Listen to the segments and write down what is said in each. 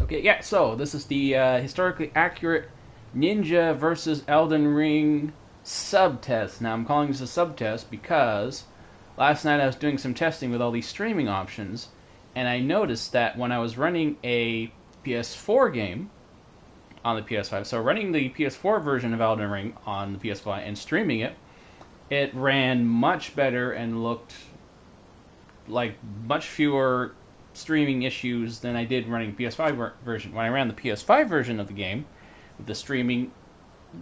Okay, yeah, so this is the historically accurate Ninja versus Elden Ring subtest. Now, I'm calling this a subtest because last night I was doing some testing with all these streaming options, and I noticed that when I was running a PS4 game on the PS5, so running the PS4 version of Elden Ring on the PS5 and streaming it, it ran much better and looked like much fewer streaming issues than I did running PS5 version. When I ran the PS5 version of the game, the streaming,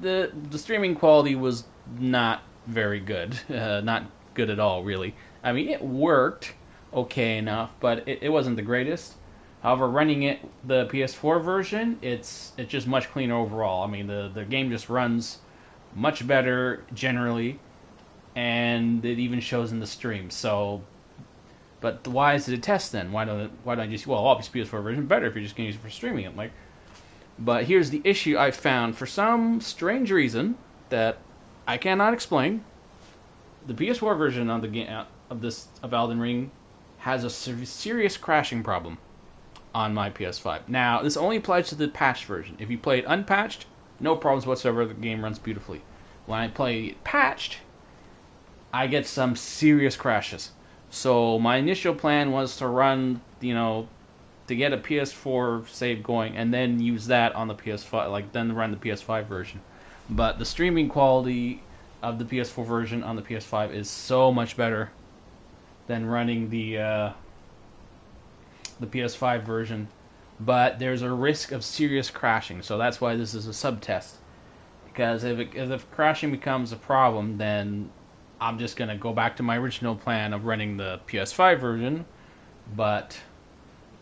the streaming quality was not very good, not good at all, really. I mean, it worked okay enough, but it wasn't the greatest. However, running it the PS4 version, it's just much cleaner overall. I mean, the game just runs much better generally, and it even shows in the stream. So, but why is it a test then? Why don't I just, well, obviously PS4 version better if you're just gonna use it for streaming it, like. But here's the issue I found. For some strange reason that I cannot explain, the PS4 version of the game of Elden Ring has a serious crashing problem on my PS5. Now, this only applies to the patched version. If you play it unpatched, no problems whatsoever. The game runs beautifully. When I play it patched, I get some serious crashes. So my initial plan was to run, to get a PS4 save going and then use that on the PS5, like then run the PS5 version. But the streaming quality of the PS4 version on the PS5 is so much better than running the PS5 version. But there's a risk of serious crashing, so that's why this is a subtest. Because if crashing becomes a problem, then I'm just gonna go back to my original plan of running the PS5 version, but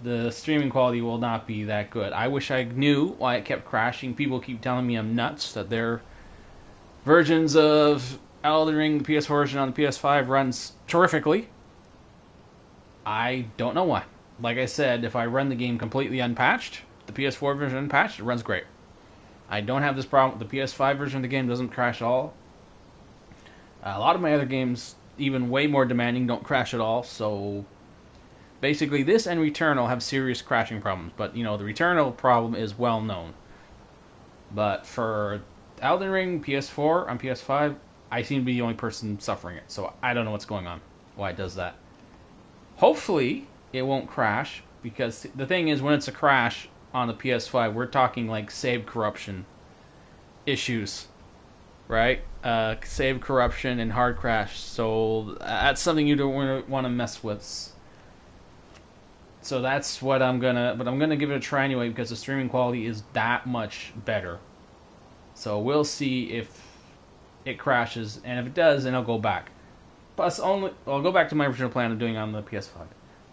the streaming quality will not be that good. I wish I knew why it kept crashing. People keep telling me I'm nuts, that their versions of Elden Ring, the PS4 version on the PS5, runs terrifically. I don't know why. Like I said, if I run the game completely unpatched, the PS4 version unpatched, it runs great. I don't have this problem. The PS5 version of the game doesn't crash at all. A lot of my other games, even way more demanding, don't crash at all, so basically, this and Returnal have serious crashing problems, but, the Returnal problem is well known. But for Elden Ring PS4 on PS5, I seem to be the only person suffering it, so I don't know what's going on, why it does that. Hopefully, it won't crash, because the thing is, when it's a crash on the PS5, we're talking like save corruption issues, right? Save corruption and hard crash, so that's something you don't want to mess with. So that's what I'm gonna give it a try anyway because the streaming quality is that much better. So we'll see if it crashes, and if it does, then I'll go back. Plus, I'll go back to my original plan of doing it on the PS5.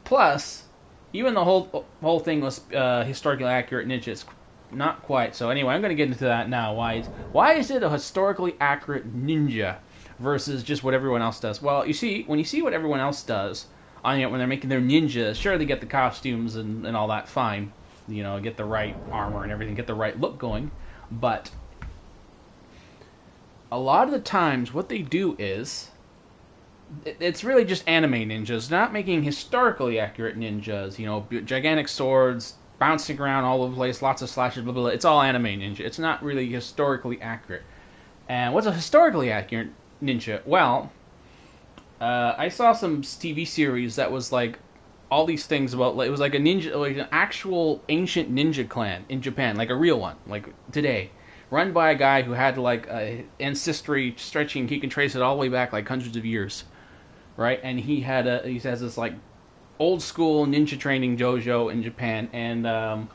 Plus, even the whole thing was historically accurate Ninja. It's not quite. So anyway, I'm gonna get into that now. Why is it a historically accurate Ninja versus just what everyone else does? Well, when you see what everyone else does on it when they're making their ninjas, sure, they get the costumes and all that fine, get the right armor and everything, get the right look going, but a lot of the times what they do is it's really just anime ninjas, not making historically accurate ninjas, gigantic swords bouncing around all over the place, lots of slashes, blah blah blah. It's all anime ninja. It's not really historically accurate. And what's a historically accurate ninja? Well, I saw some TV series that was like all these things about, like, it was like a ninja, like an actual ancient ninja clan in Japan, like a real one, like today, run by a guy who had like ancestry stretching. He can trace it all the way back like hundreds of years, right? And he has this like old school ninja training dojo in Japan, and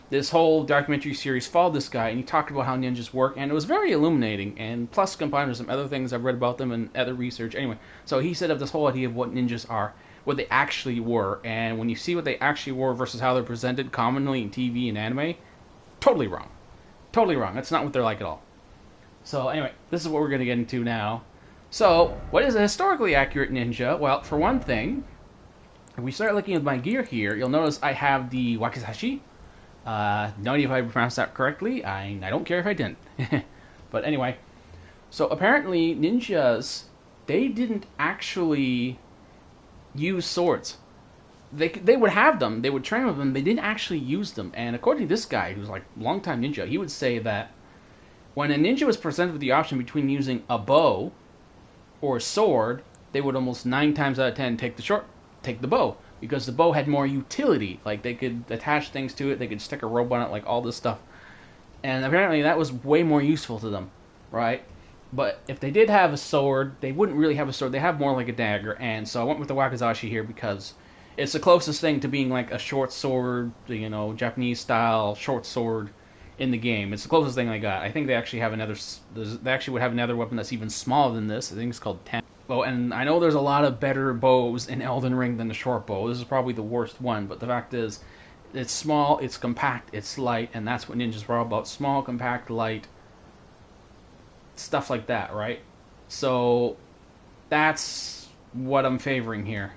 this whole documentary series followed this guy, and he talked about how ninjas work, and it was very illuminating, and plus combined with some other things I've read about them and other research. Anyway, so he set up this whole idea of what ninjas are, what they actually were, and when you see what they actually were versus how they're presented commonly in TV and anime, totally wrong. Totally wrong. That's not what they're like at all. So anyway, this is what we're going to get into now. So, what is a historically accurate ninja? Well, for one thing, if we start looking at my gear here, you'll notice I have the wakizashi. No idea if I pronounced that correctly. I don't care if I didn't. But anyway, so apparently ninjas, they didn't actually use swords. they would have them, they would train with them, they didn't actually use them. And according to this guy, who's like a longtime ninja, he would say that when a ninja was presented with the option between using a bow or a sword, they would almost 9 times out of 10 take the bow, because the bow had more utility. Like they could attach things to it, they could stick a rope on it, like all this stuff. And apparently that was way more useful to them, right? But if they did have a sword, they wouldn't really have a sword. They have more like a dagger. And so I went with the wakizashi here because it's the closest thing to being like a short sword, Japanese style short sword in the game. It's the closest thing I got. I think they actually have another. They actually would have another weapon that's even smaller than this. I think it's called Ten. Oh, and I know there's a lot of better bows in Elden Ring than the short bow. This is probably the worst one, but the fact is, it's small, it's compact, it's light, and that's what ninjas are all about. Small, compact, light, stuff like that, right? So that's what I'm favoring here.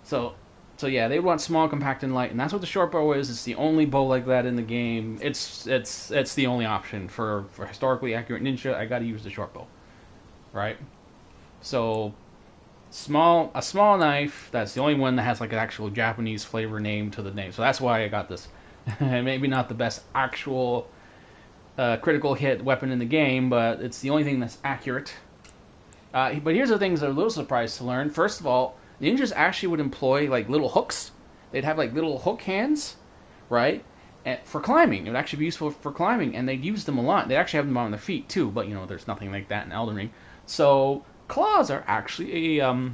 So yeah, they want small, compact, and light, and that's what the short bow is. It's the only bow like that in the game. It's the only option for historically accurate ninja. I got to use the short bow, right? So a small knife. That's the only one that has like an actual Japanese flavor name to the name. So that's why I got this. Maybe not the best actual critical hit weapon in the game, but it's the only thing that's accurate. But here's the things I'm a little surprised to learn. First of all, ninjas actually would employ like little hooks. They'd have like little hook hands, right? And for climbing, it would actually be useful for climbing, and they'd use them a lot. They actually have them on their feet too, but there's nothing like that in Elden Ring. So claws are actually a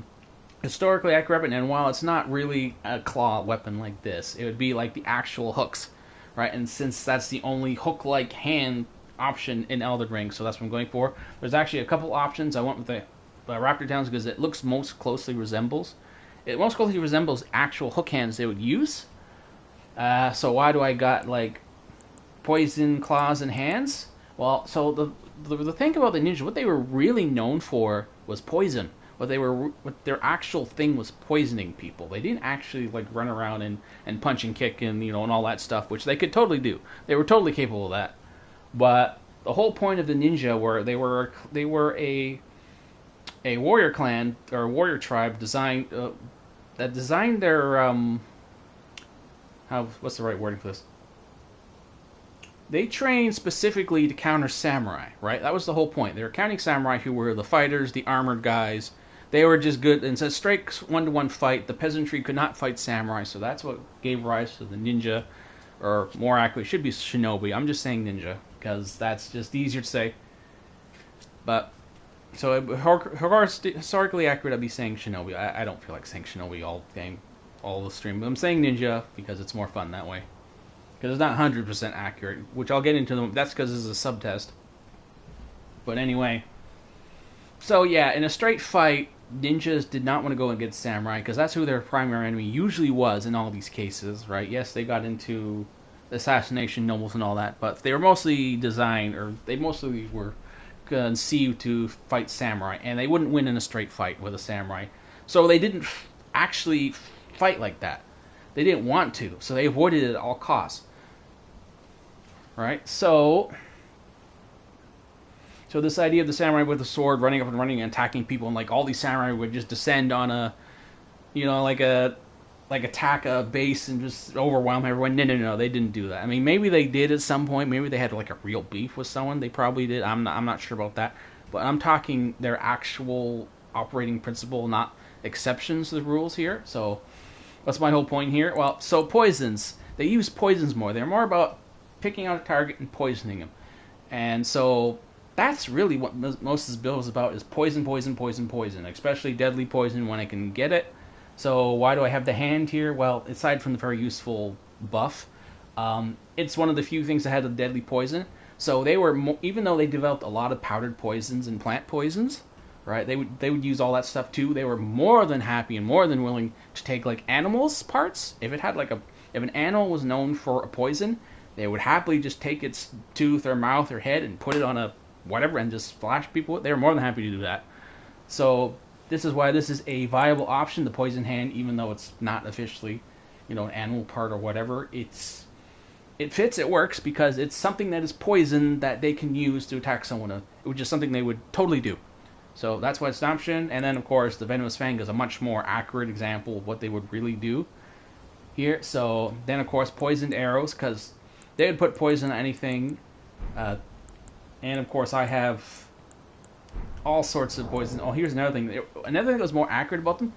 historically accurate weapon, and while it's not really a claw weapon like this, it would be like the actual hooks, right? And since that's the only hook-like hand option in Elden Ring, so that's what I'm going for. There's actually a couple options. I went with the Raptor Talons because it looks most closely resembles actual hook hands they would use. So why do I got like poison claws and hands? Well, so the thing about the ninja, what they were really known for was poison. What their actual thing was poisoning people. They didn't actually like run around and punch and kick and and all that stuff, which they could totally do. They were totally capable of that. But the whole point of the ninja were they were a warrior clan or a warrior tribe that designed their what's the right wording for this? They trained specifically to counter samurai, right? That was the whole point. They were counting samurai who were the fighters, the armored guys. They were just good. And so straight 1-to-1 fight, the peasantry could not fight samurai, so that's what gave rise to the ninja, or more accurately, it should be shinobi. I'm just saying ninja, because that's just easier to say. But, so historically accurate, I'd be saying shinobi. I don't feel like saying shinobi all the stream, but I'm saying ninja because it's more fun that way. Because it's not 100% accurate, which I'll get into. That's because this is a subtest. But anyway, so yeah, in a straight fight, ninjas did not want to go against samurai because that's who their primary enemy usually was in all these cases, right? Yes, they got into assassination nobles and all that, but they were mostly designed, or they mostly were conceived to fight samurai, and they wouldn't win in a straight fight with a samurai. So they didn't actually fight like that. They didn't want to, so they avoided it at all costs. Right? So this idea of the samurai with a sword running up and running and attacking people, and like all these samurai would just descend on like attack a base and just overwhelm everyone. No, they didn't do that. I mean, maybe they did at some point. Maybe they had like a real beef with someone. They probably did. I'm not sure about that. But I'm talking their actual operating principle, not exceptions to the rules here. So what's my whole point here? Well, so poisons. They use poisons more. They're more about picking out a target and poisoning them. And so that's really what most of this build is about, is poison, especially deadly poison when I can get it. So why do I have the hand here? Well, aside from the very useful buff, it's one of the few things that had the deadly poison. So they were, even though they developed a lot of powdered poisons and plant poisons, right? They would use all that stuff too. They were more than happy and more than willing to take like animals' parts. If an animal was known for a poison, they would happily just take its tooth or mouth or head and put it on a whatever and just flash people. They were more than happy to do that. So this is why this is a viable option, the poison hand, even though it's not officially, an animal part or whatever. It fits, it works, because it's something that is poison that they can use to attack someone. It was just something they would totally do. So that's why it's an option. And then, of course, the Venomous Fang is a much more accurate example of what they would really do here. So then, of course, Poisoned Arrows, because they would put poison on anything. And, of course, I have all sorts of poison. Oh, here's another thing. Another thing that was more accurate about them.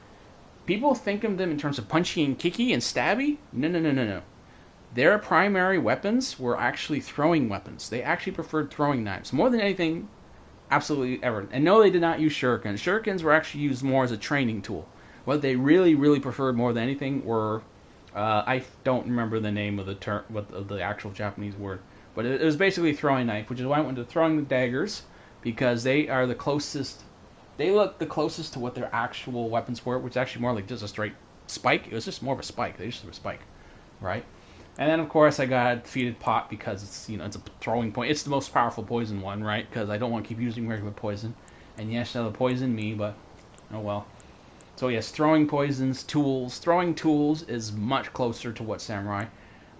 People think of them in terms of punchy and kicky and stabby. No. Their primary weapons were actually throwing weapons. They actually preferred throwing knives more than anything absolutely ever. And no, they did not use shurikens. Shurikens were actually used more as a training tool. What they really, really preferred more than anything were, I don't remember the name of the term, what the actual Japanese word, but it was basically throwing knife, which is why I went to throwing the daggers, because they are the closest. They look the closest to what their actual weapons were, which is actually more like just a straight spike. It was just more of a spike. They just threw a spike, right? And then, of course, I got Defeated Pot because it's, it's a throwing point. It's the most powerful poison one, right? Because I don't want to keep using regular poison. And yes, that'll poison me, but oh well. So yes, throwing poisons, tools. Throwing tools is much closer to what Samurai.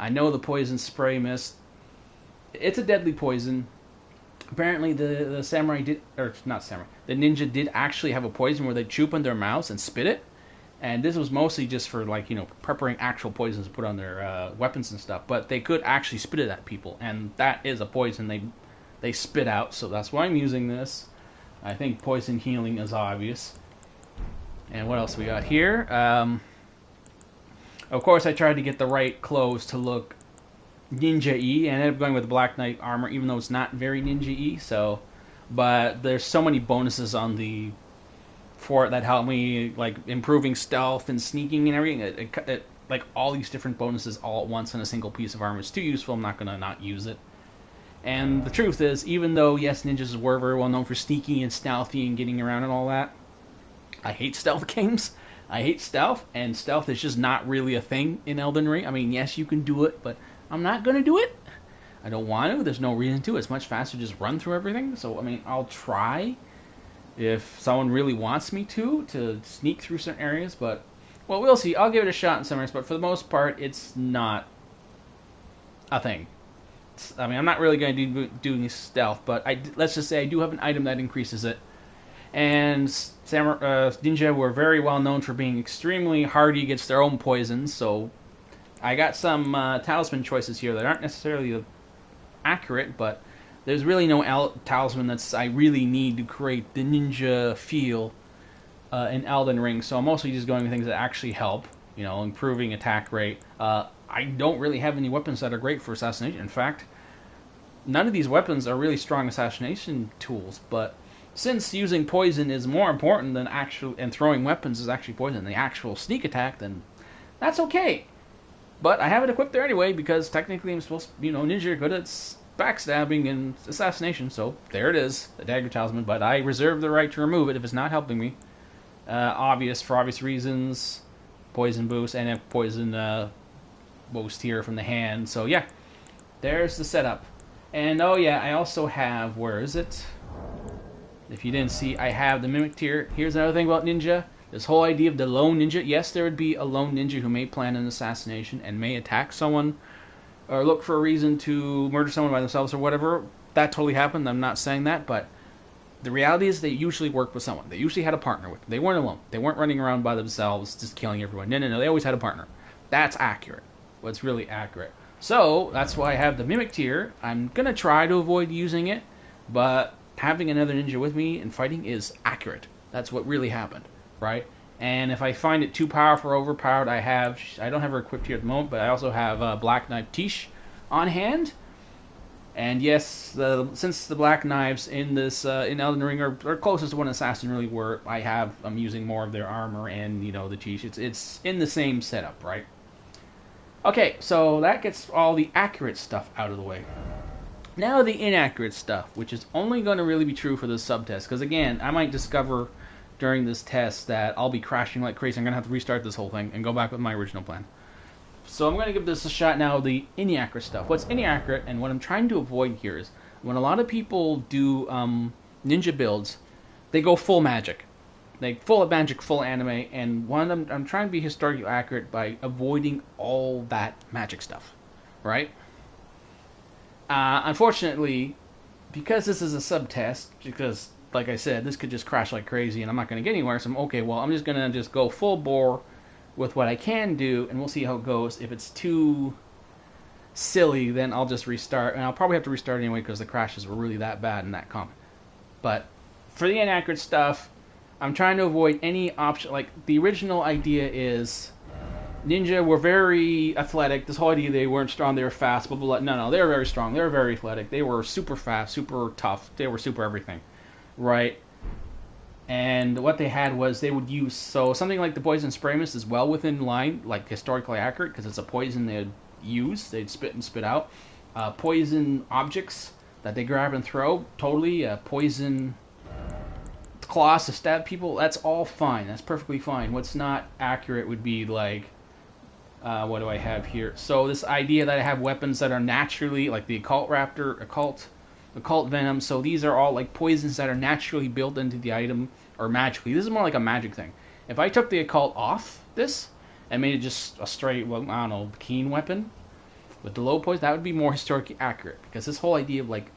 I know the Poison Spray Mist. It's a deadly poison. Apparently the Samurai did, or not Samurai, the ninja did actually have a poison where they chew up in their mouths and spit it. And this was mostly just for, like, preparing actual poisons to put on their weapons and stuff. But they could actually spit it at people, and that is a poison they spit out. So that's why I'm using this. I think poison healing is obvious. And what else we got here? Of course, I tried to get the right clothes to look ninja-y. I ended up going with Black Knight armor, even though it's not very ninja-y. So, but there's so many bonuses on the fort that help me, like improving stealth and sneaking and everything. It like all these different bonuses all at once in a single piece of armor is too useful. I'm not gonna not use it. And the truth is, even though yes, ninjas were very well known for sneaky and stealthy and getting around and all that, I hate stealth games. I hate stealth, and stealth is just not really a thing in Elden Ring. I mean, yes, you can do it, but I'm not gonna do it. I don't want to. There's no reason to. It's much faster to just run through everything. So I mean, I'll try if someone really wants me to sneak through certain areas, but, well, we'll see. I'll give it a shot in some areas, but for the most part, it's not a thing. I mean, I'm not really going to do doing stealth, but let's just say I do have an item that increases it. And ninja were very well known for being extremely hardy against their own poisons, so I got some talisman choices here that aren't necessarily accurate, but there's really no talisman I really need to create the ninja feel in Elden Ring, so I'm mostly just going with things that actually help, improving attack rate. I don't really have any weapons that are great for assassination. In fact, none of these weapons are really strong assassination tools, but since using poison is more important than and throwing weapons is actually poison, the actual sneak attack, then that's okay. But I have it equipped there anyway, because technically I'm supposed to, ninja are good at backstabbing and assassination, so there it is, the dagger talisman, but I reserve the right to remove it if it's not helping me. For obvious reasons, poison boost, and a poison boost here from the hand, so yeah, there's the setup. And oh yeah, I also have, where is it? If you didn't see, I have the Mimic Tier. Here's another thing about ninja. This whole idea of the lone ninja. Yes, there would be a lone ninja who may plan an assassination and may attack someone or look for a reason to murder someone by themselves or whatever. That totally happened. I'm not saying that, but the reality is they usually worked with someone. They usually had a partner with them. They weren't alone. They weren't running around by themselves just killing everyone. No. They always had a partner. That's accurate. What's really accurate. So that's why I have the Mimic Tier. I'm going to try to avoid using it, but having another ninja with me and fighting is accurate. That's what really happened, right? And if I find it too powerful or overpowered, I don't have her equipped here at the moment, but I also have Black Knife Tish on hand. And yes, since the Black Knives in this in Elden Ring are closest to what an assassin really were, I'm using more of their armor and the Tish. It's in the same setup, right? Okay, so that gets all the accurate stuff out of the way. Now the inaccurate stuff, which is only going to really be true for this subtest, because again, I might discover during this test that I'll be crashing like crazy. I'm going to have to restart this whole thing and go back with my original plan. So I'm going to give this a shot now, the inaccurate stuff. What's inaccurate, and what I'm trying to avoid here is, when a lot of people do ninja builds, they go full magic. They full of magic, full anime, and I'm trying to be historically accurate by avoiding all that magic stuff, right? Unfortunately, because this is a subtest, because like I said, this could just crash like crazy, and I'm not going to get anywhere. So I'm okay. Well, I'm just going to just go full bore with what I can do, and we'll see how it goes. If it's too silly, then I'll just restart, and I'll probably have to restart anyway because the crashes were really that bad in that comp. But for the inaccurate stuff, I'm trying to avoid any option. Like, the original idea is Ninja were very athletic. This whole idea they weren't strong, they were fast, blah, blah, blah. No, they were very strong. They were very athletic. They were super fast, super tough. They were super everything, right? And what they had was they would use, so something like the poison spray mist is well within line, like historically accurate, because it's a poison they'd use. They'd spit and spit out. Poison objects that they grab and throw, totally. Poison claws to stab people, that's all fine. That's perfectly fine. What's not accurate would be like, what do I have here? So this idea that I have weapons that are naturally, like the occult raptor, occult venom. So these are all like poisons that are naturally built into the item, or magically. This is more like a magic thing. If I took the occult off this and made it just a straight, well, I don't know, keen weapon with the low poison, that would be more historically accurate. Because this whole idea of like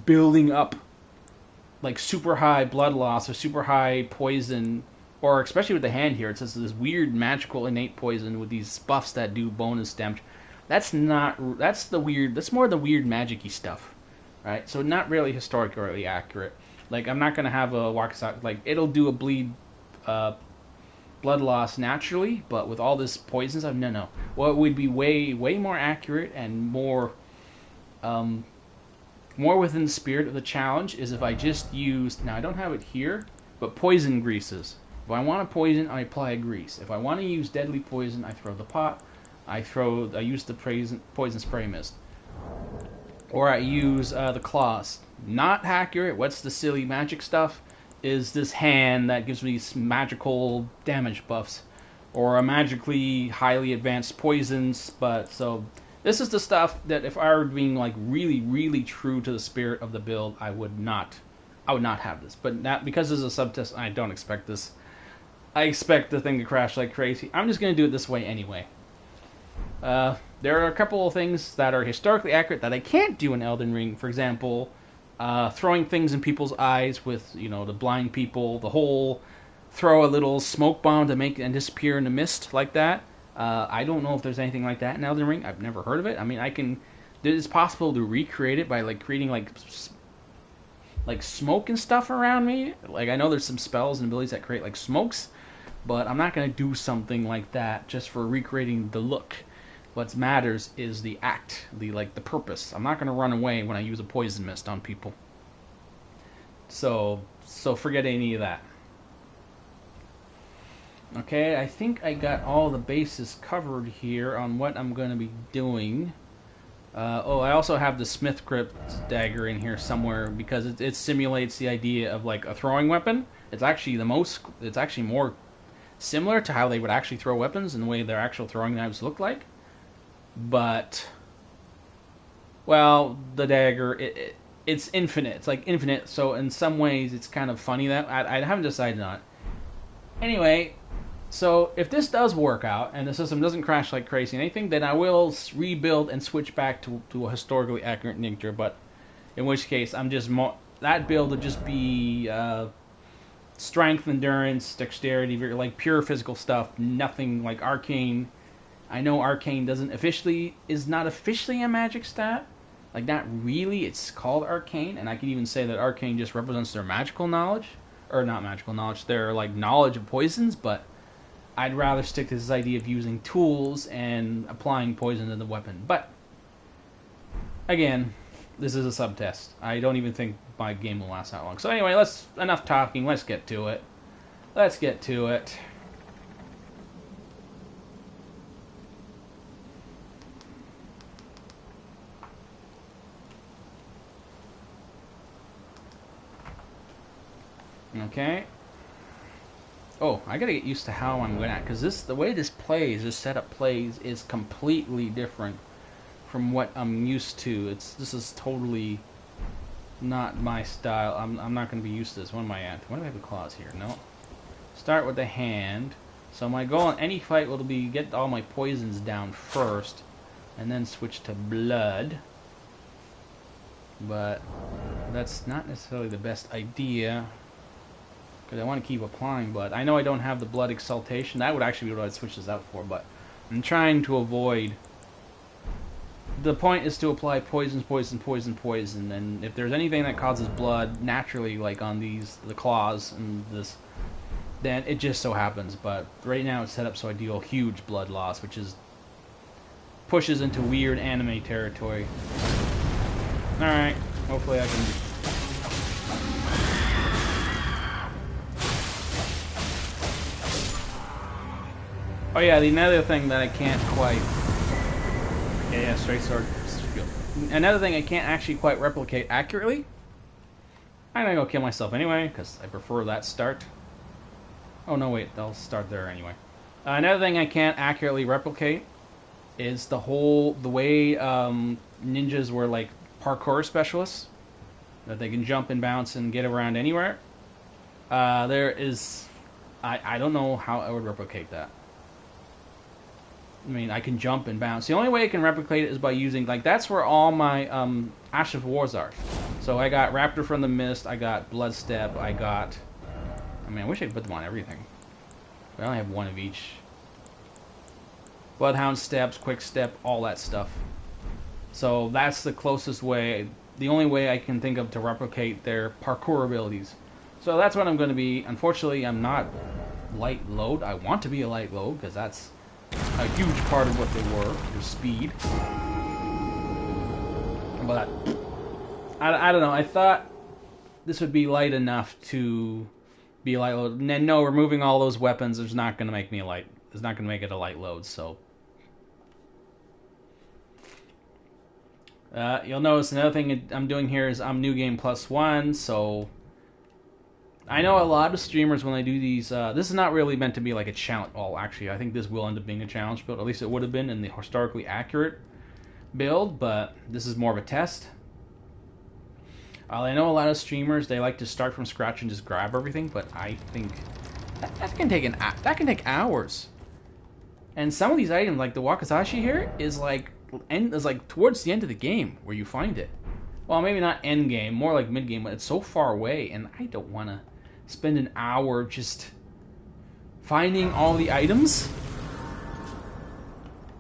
building up like super high blood loss or super high poison, or especially with the hand here, it says this weird magical innate poison with these buffs that do bonus damage. That's not, that's more the weird magic-y stuff, right? So not really historically accurate. Like, I'm not going to have a Wakasaki, like, it'll do a blood loss naturally, but with all this poison stuff, no. What would be way more accurate and more within the spirit of the challenge is if I just used, now I don't have it here, but poison greases. If I want to poison, I apply a grease. If I want to use deadly poison, I throw the pot. I use the poison spray mist. Or I use the claws. Not accurate. What's the silly magic stuff? Is this hand that gives me magical damage buffs. Or a magically highly advanced poisons. But so this is the stuff that if I were being like really true to the spirit of the build, I would not have this. But not, because this is a subtest, I don't expect this. I expect the thing to crash like crazy. I'm just going to do it this way anyway. There are a couple of things that are historically accurate that I can't do in Elden Ring. For example, throwing things in people's eyes with, the blind people, the whole throw a little smoke bomb to make and disappear in the mist like that. I don't know if there's anything like that in Elden Ring. I've never heard of it. I mean, it's possible to recreate it by like creating like smoke and stuff around me. Like, I know there's some spells and abilities that create like smokes, but I'm not going to do something like that just for recreating the look. What matters is the act, the purpose. I'm not going to run away when I use a poison mist on people. So forget any of that. Okay, I think I got all the bases covered here on what I'm going to be doing. I also have the Smith Crypt dagger in here somewhere because it simulates the idea of like a throwing weapon. It's actually more similar to how they would actually throw weapons and the way their actual throwing knives look like. But, well, the dagger, it's infinite. It's like infinite, so in some ways it's kind of funny that I haven't decided on it. Anyway, so if this does work out and the system doesn't crash like crazy and anything, then I will rebuild and switch back to a historically accurate Ninja. But in which case, that build would just be strength, endurance, dexterity, like pure physical stuff. Nothing like arcane. I know arcane is not officially a magic stat. Like, not really. It's called arcane, and I can even say that arcane just represents their magical knowledge, or not magical knowledge, their like knowledge of poisons. But I'd rather stick to this idea of using tools and applying poison to the weapon. But again, this is a subtest. I don't even think my game will last that long. So anyway, enough talking. Let's get to it. Okay. Oh, I gotta get used to how I'm good at, because the way this setup plays, is completely different from what I'm used to. This is totally not my style. I'm not gonna be used to this. What am I at? Why do I have the claws here? No. Start with the hand. So my goal in any fight will be get all my poisons down first, and then switch to blood. But that's not necessarily the best idea. because I want to keep applying, but I know I don't have the blood exaltation. That would actually be what I'd switch this out for, but I'm trying to avoid. The point is to apply poisons, poison, poison, poison, and if there's anything that causes blood naturally, like on the claws and this, then it just so happens. But right now it's set up so I deal huge blood loss, which is pushes into weird anime territory. Alright, hopefully I can... Oh yeah, another thing that I can't quite... Yeah, straight sword. Another thing I can't actually quite replicate accurately. I'm gonna go kill myself anyway, because I prefer that start. Oh no, wait, they'll start there anyway. Another thing I can't accurately replicate is the way ninjas were like parkour specialists, that they can jump and bounce and get around anywhere. I don't know how I would replicate that. I mean, I can jump and bounce. The only way I can replicate it is by using, like, that's where all my Ash of Wars are. So I got Raptor from the Mist, I got Blood Step, I mean, I wish I could put them on everything. But I only have one of each. Bloodhound Steps, Quick Step, all that stuff. So that's the closest way, the only way I can think of to replicate their parkour abilities. So that's what I'm going to be. Unfortunately, I'm not light load. I want to be a light load, because that's a huge part of what they were, their speed. But I don't know. I thought this would be light enough to be a light load. And then, no, removing all those weapons is not going to make me a light. It's not going to make it a light load. So you'll notice another thing I'm doing here is I'm new game +1. So I know a lot of streamers, when they do these, this is not really meant to be like a challenge. Well, actually, I think this will end up being a challenge build. At least it would have been in the historically accurate build, but this is more of a test. I know a lot of streamers, they like to start from scratch and just grab everything, but I think that can take hours. And some of these items, like the Wakizashi here, is like towards the end of the game where you find it. Well, maybe not end game, more like mid game, but it's so far away, and I don't want to spend an hour just finding all the items.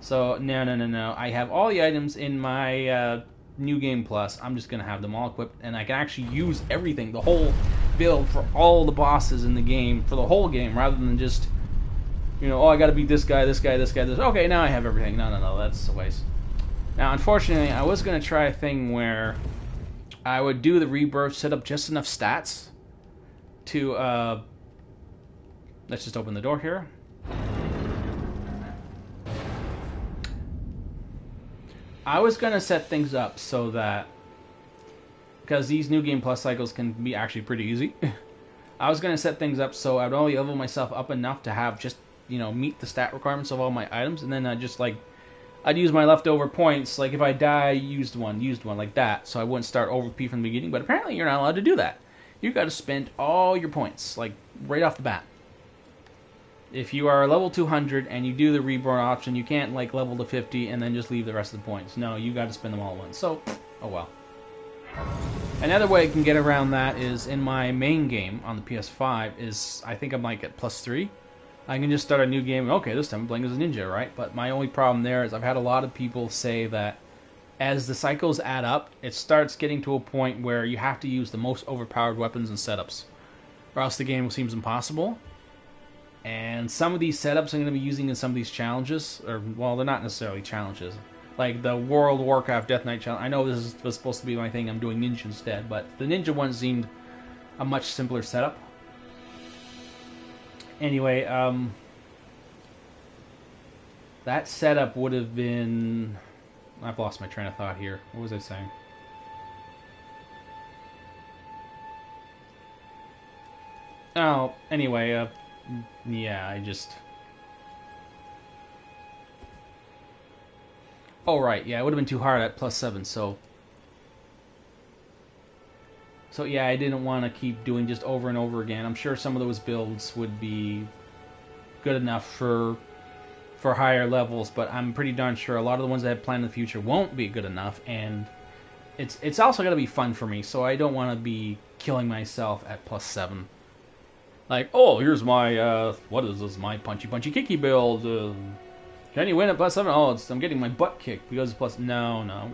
So no. I have all the items in my New Game Plus. I'm just gonna have them all equipped, and I can actually use everything, the whole build for all the bosses in the game for the whole game, rather than just, you know, oh, I gotta beat this guy, this guy, this guy, this. Okay, now I have everything. No, that's a waste. Now, unfortunately, I was gonna try a thing where I would do the rebirth, set up just enough stats to let's just open the door here. I was gonna set things up so that, because these New Game Plus cycles can be actually pretty easy, I was gonna set things up so I'd only level myself up enough to have just, you know, meet the stat requirements of all my items, and then I'd use my leftover points, like if I die, used one, like that, so I wouldn't start over P from the beginning. But apparently you're not allowed to do that. You've got to spend all your points, like right off the bat. If you are level 200 and you do the reborn option, you can't like level to 50 and then just leave the rest of the points. No, you got to spend them all at once. So, oh well. Another way I can get around that is in my main game on the PS5 is, I think I'm like at +3. I can just start a new game, and okay, this time I'm playing as a ninja, right? But my only problem there is I've had a lot of people say that as the cycles add up, it starts getting to a point where you have to use the most overpowered weapons and setups, or else the game seems impossible. And some of these setups I'm going to be using in some of these challenges, or, well, they're not necessarily challenges. Like the World of Warcraft Death Knight challenge. I know this was supposed to be my thing, I'm doing ninja instead, but the ninja one seemed a much simpler setup. Anyway, that setup would have been... I've lost my train of thought here. What was I saying? Oh, anyway, yeah, I just... Oh, right, yeah, it would have been too hard at +7, so... So yeah, I didn't want to keep doing just over and over again. I'm sure some of those builds would be good enough for higher levels, but I'm pretty darn sure a lot of the ones I have planned in the future won't be good enough, and it's also got to be fun for me, so I don't want to be killing myself at +7. Like, oh, here's my what is this? My punchy kicky build. Can you win at +7? Oh, I'm getting my butt kicked because it's plus. No, no.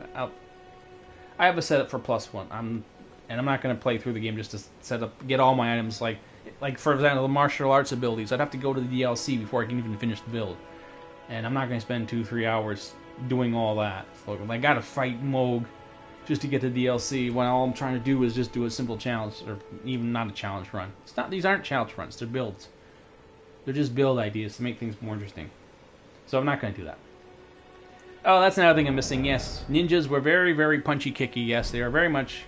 I have a setup for +1. I'm not gonna play through the game just to set up, get all my items. Like for example, the martial arts abilities. I'd have to go to the DLC before I can even finish the build, and I'm not gonna spend 2-3 hours doing all that. So I gotta fight Moog just to get the DLC when all I'm trying to do is just do a simple challenge, or even not a challenge run. It's not; these aren't challenge runs; they're builds. They're just build ideas to make things more interesting. So I'm not going to do that. Oh, that's another thing I'm missing. Yes, ninjas were very, very punchy kicky. Yes, they are very much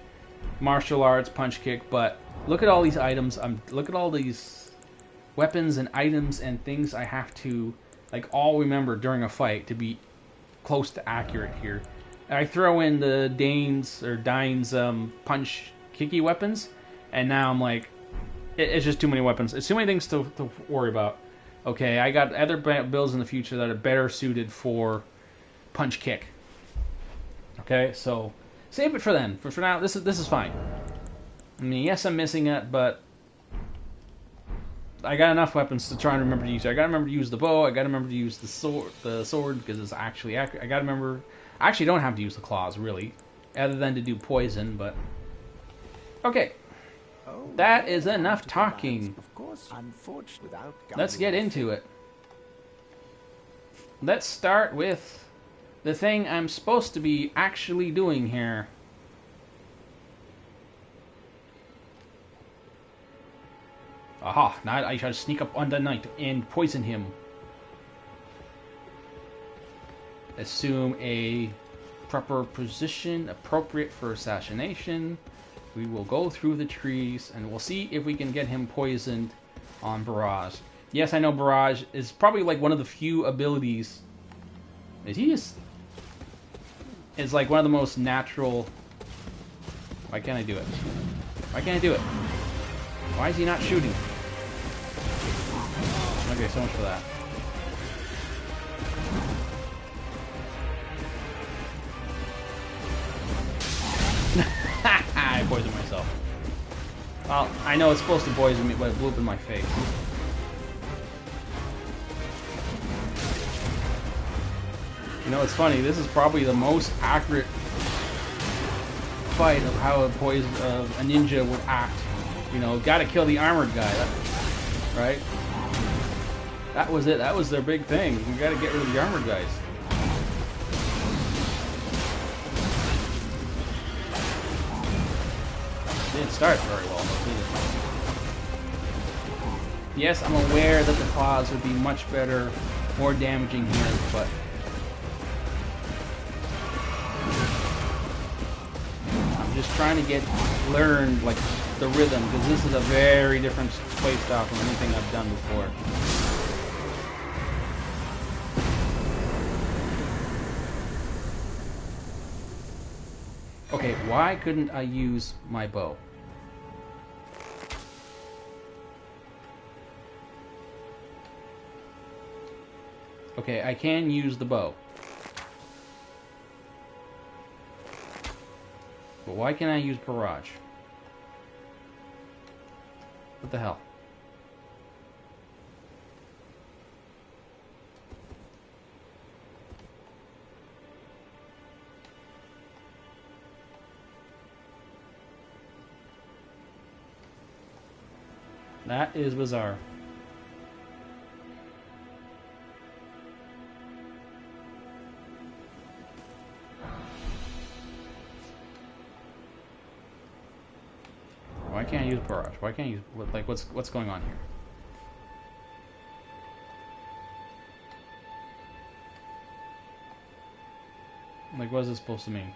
martial arts punch kick. But look at all these items. Look at all these weapons and items and things I have to all remember during a fight to be close to accurate here. I throw in the Dane's punch kicky weapons, and now I'm like, it's just too many weapons. It's too many things to worry about. Okay, I got other builds in the future that are better suited for punch kick. Okay, so save it for then. For now, this is fine. I mean, yes, I'm missing it, but I got enough weapons to try and remember to use it. I got to remember to use the bow. I got to remember to use the sword because it's actually accurate. I got to remember. I actually don't have to use the claws really, other than to do poison. But okay, that is enough talking. Of course, unfortunately, without Let's get into it. Let's start with the thing I'm supposed to be actually doing here. Aha, now I shall sneak up on the knight and poison him. Assume a proper position appropriate for assassination. We will go through the trees and we'll see if we can get him poisoned on Barrage. Yes, I know Barrage is probably like one of the few abilities. Is like one of the most natural. Why can't I do it? Why can't I do it? Why is he not shooting? Okay, so much for that. I poisoned myself. Well, I know it's supposed to poison me, but it blew up in my face. You know, it's funny. This is probably the most accurate fight of how a ninja would act. You know, gotta kill the armored guy, right? That was it. That was their big thing. We gotta get rid of the armored guys. Didn't start very well, did it? Yes, I'm aware that the claws would be much better, more damaging here, but I'm just trying to learn like the rhythm, because this is a very different playstyle from anything I've done before. Okay, why couldn't I use my bow? Okay, I can use the bow. But why can't I use Barrage? What the hell? That is bizarre. Why can't I use Barrage? Why can't I use what's going on here? Like, what is this supposed to mean?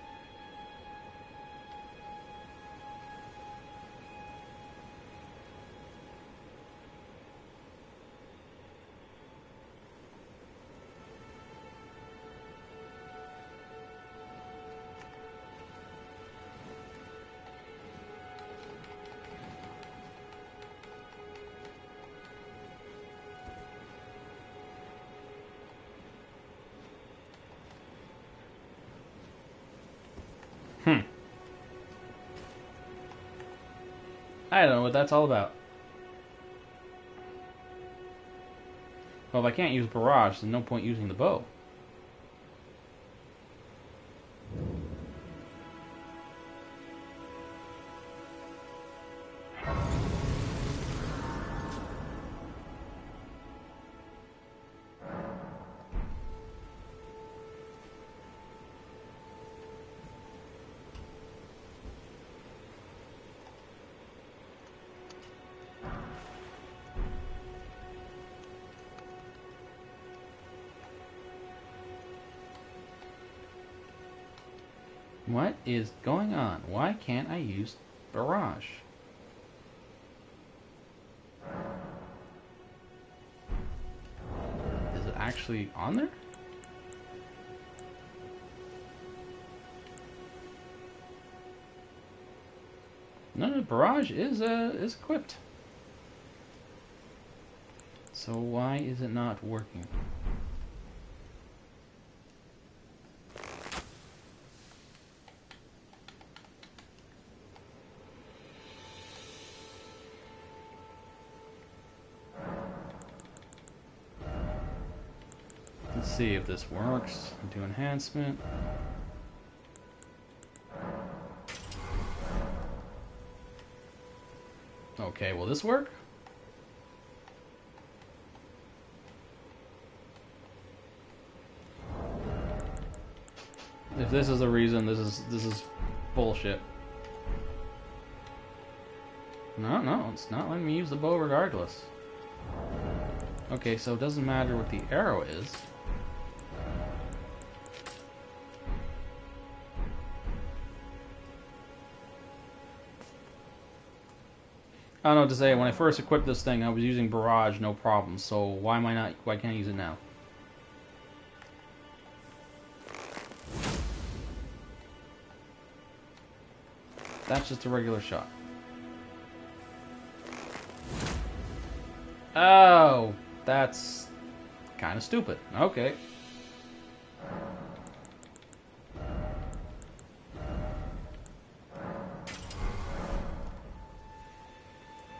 I don't know what that's all about. Well, if I can't use barrage, there's no point using the bow. What is going on? Why can't I use barrage? Is it actually on there? No, barrage is equipped. So why is it not working? Let's see if this works. Do enhancement. Okay, will this work? If this is the reason, this is bullshit. No, it's not letting me use the bow regardless. Okay, so it doesn't matter what the arrow is. I don't know what to say. When I first equipped this thing, I was using barrage, no problem. So why can't I use it now? That's just a regular shot. Oh, that's kind of stupid. Okay.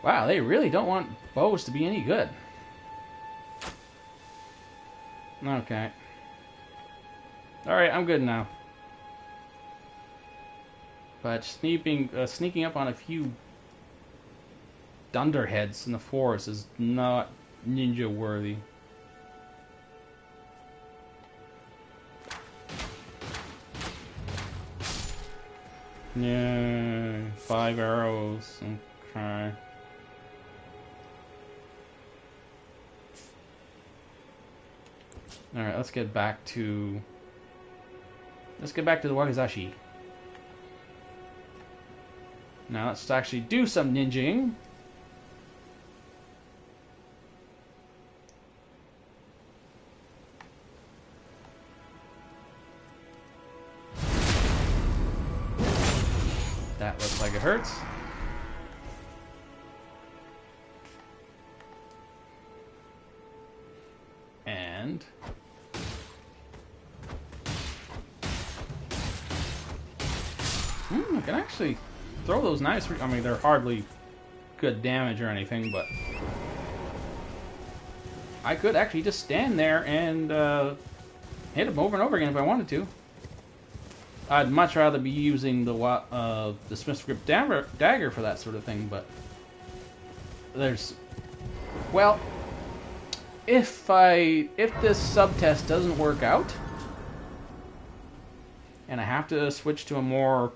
Wow, they really don't want bows to be any good. Okay. Alright, I'm good now. But sneaking up on a few dunderheads in the forest is not ninja worthy. Yeah, 5 arrows. Okay. Alright, let's get back to the Wakizashi. Now let's actually do some ninjing. That looks like it hurts. And I can actually throw those knives. I mean, they're hardly good damage or anything, but I could actually just stand there and hit them over and over again if I wanted to. I'd much rather be using the Smith's Grip dagger for that sort of thing, but well, if this subtest doesn't work out and I have to switch to a more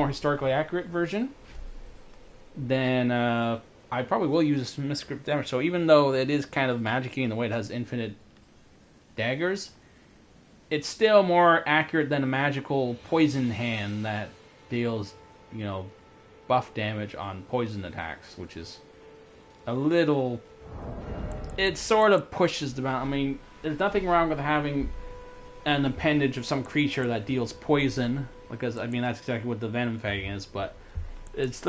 historically accurate version, then I probably will use a Smith's Grip dagger. So even though it is kind of magic-y in the way it has infinite daggers, it's still more accurate than a magical poison hand that deals, buff damage on poison attacks, which is a little... It sort of pushes the bound. I mean, there's nothing wrong with having an appendage of some creature that deals poison, because, I mean, that's exactly what the Venom Fang is, but it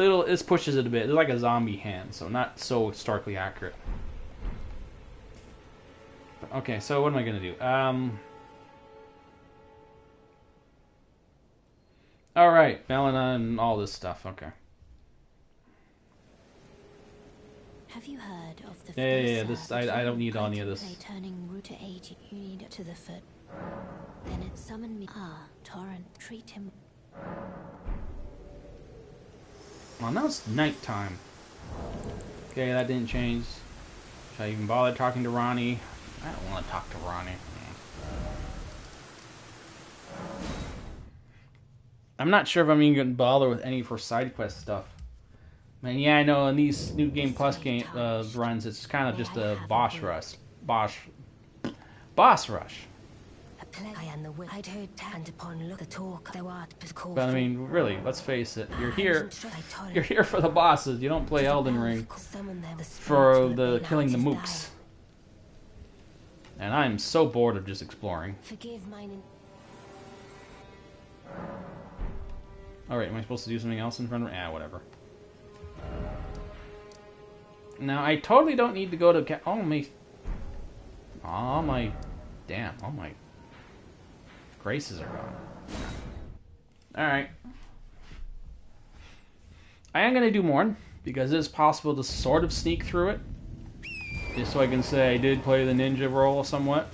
pushes it a bit. It's like a zombie hand, so not so starkly accurate. Okay, so what am I going to do? Alright, Melina and all this stuff, okay. Have you heard of the Yeah. This I don't need any of this. turning root to 80, you need it to the foot. Then it summoned me. Ah, Torrent, treat him. Well, now it's nighttime. Okay, that didn't change. Should I even bother talking to Ronnie? I don't want to talk to Ronnie. I'm not sure if I'm even going to bother with any for side quest stuff. And yeah, I know in these New Game Plus runs, it's kind of just a boss rush. Boss rush. But I mean, really, let's face it. You're here. You're here for the bosses. You don't play Elden Ring for the killing the mooks. And I'm so bored of just exploring. Alright, am I supposed to do something else in front of me? Whatever. Now, I totally don't need to go to... all my graces are gone. Alright. I am going to do more, because it is possible to sort of sneak through it. Just so I can say I did play the ninja role somewhat.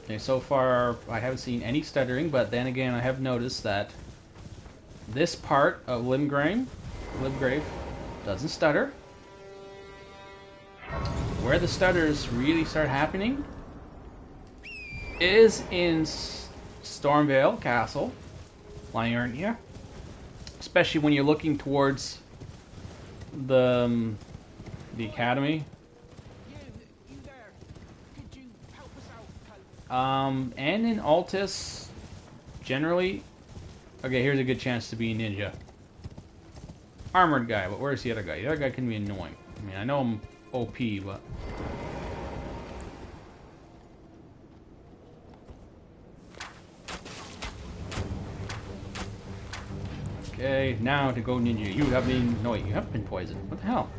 Okay, so far I haven't seen any stuttering, but then again I have noticed that this part of Limgrave doesn't stutter. Where the stutters really start happening is in Stormvale Castle, Liurnia, especially when you're looking towards the academy. And in Altus, generally. Okay, here's a good chance to be a ninja. Armored guy, but where's the other guy? The other guy can be annoying. I mean, I know I'm OP, but... Okay, now to go ninja. You have been... No, wait, you have been poisoned. What the hell?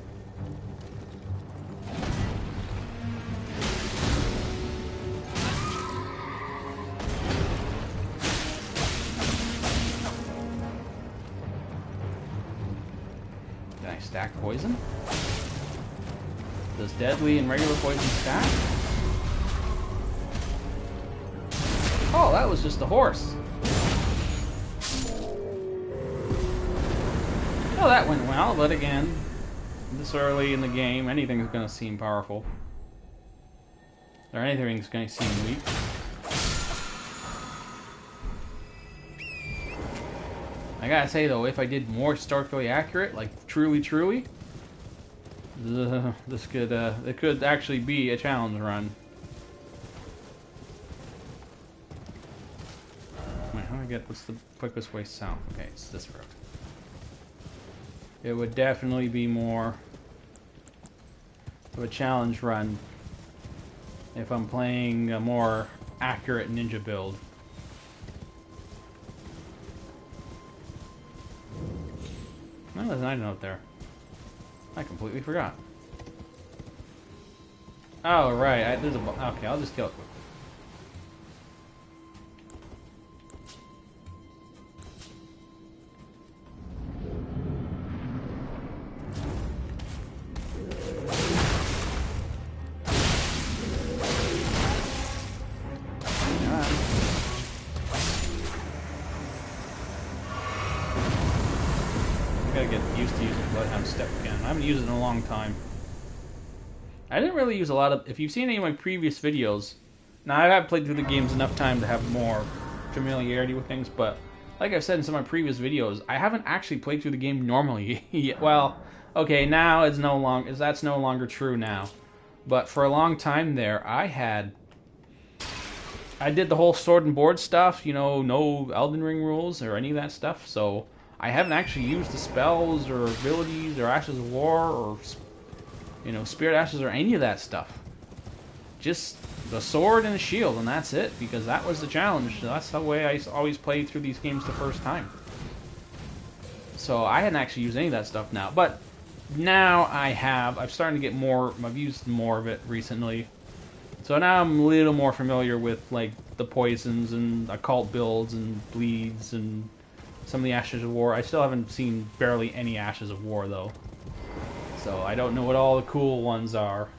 Can I stack poison? Does deadly and regular poison stack? Oh, that was just a horse. Well, that went well, but again, this early in the game, anything's going to seem powerful. Or anything's going to seem weak. I gotta say though, if I did more historically accurate, like truly, this could it could actually be a challenge run. Wait, how do I get? What's the quickest way south? Okay, it's this road. It would definitely be more of a challenge run if I'm playing a more accurate ninja build. No, there's an item out there. I completely forgot. Oh, right. There's a... Okay, I'll just kill it. Gotta get used to using Bloodhound Step again. I haven't used it in a long time. I didn't really use a lot of... If you've seen any of my previous videos... Now, I have played through the games enough time to have more familiarity with things, but... Like I've said in some of my previous videos, I haven't actually played through the game normally yet. Well, okay, now it's no longer... That's no longer true now. But for a long time there, I did the whole sword and board stuff, you know, no Elden Ring rules or any of that stuff, so... I haven't actually used the spells or abilities or Ashes of War or, you know, Spirit Ashes or any of that stuff. Just the sword and the shield, and that's it, because that was the challenge. That's the way I always played through these games the first time. So I hadn't actually used any of that stuff now, but now I have. I'm starting to get more. I've used more of it recently, so now I'm a little more familiar with like the poisons and occult builds and bleeds and some of the Ashes of War. I still haven't seen barely any Ashes of War though, so I don't know what all the cool ones are.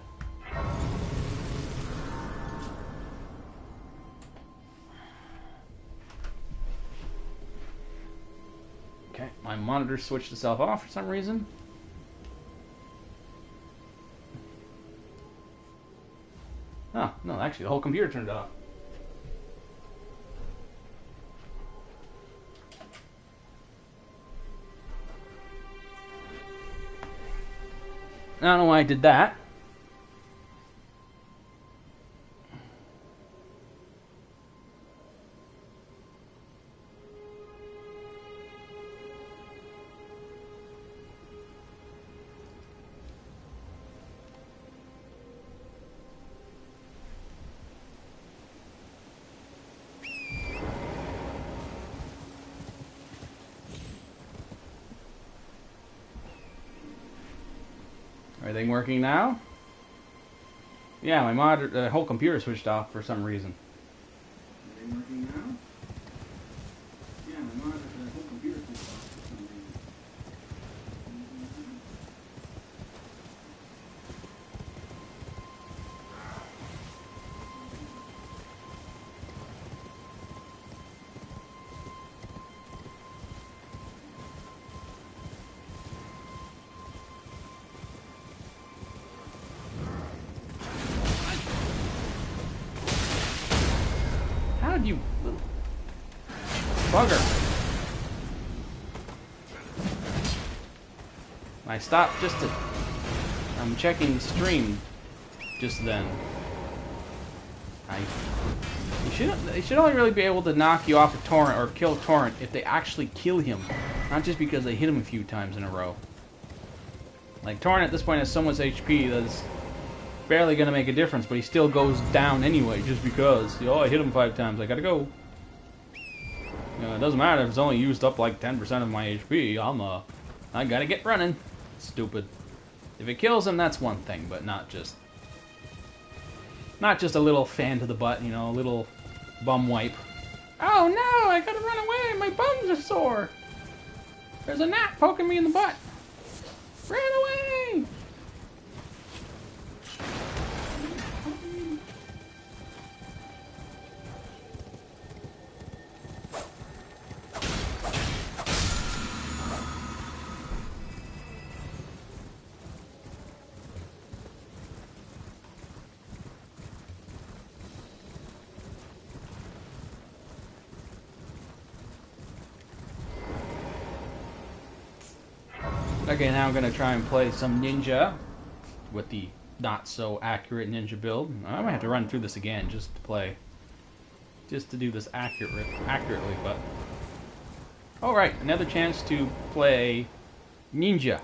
Okay, my monitor switched itself off for some reason. Oh, no, actually the whole computer turned off. I don't know why I did that. Everything working now? Yeah, my monitor, the whole computer switched off for some reason. Everything working now? Yeah, my monitor, the whole computer switched off for some reason. You little bugger. I stopped just to... I'm checking the stream just then. They should only really be able to knock you off a torrent or kill torrent if they actually kill him. Not just because they hit him a few times in a row. Like, torrent at this point has so much HP that's barely gonna make a difference, but he still goes down anyway, just because. Oh, I hit him 5 times, I gotta go. You know, it doesn't matter if it's only used up like 10% of my HP, I gotta get running. Stupid. If it kills him, that's one thing, but not just a little fan to the butt, you know, a little bum wipe. Oh no, I gotta run away, my bums are sore. There's a gnat poking me in the butt. Run away! Okay, now I'm going to try and play some ninja with the not so accurate ninja build. I might have to run through this again just to do this accurately, but... Alright, another chance to play ninja.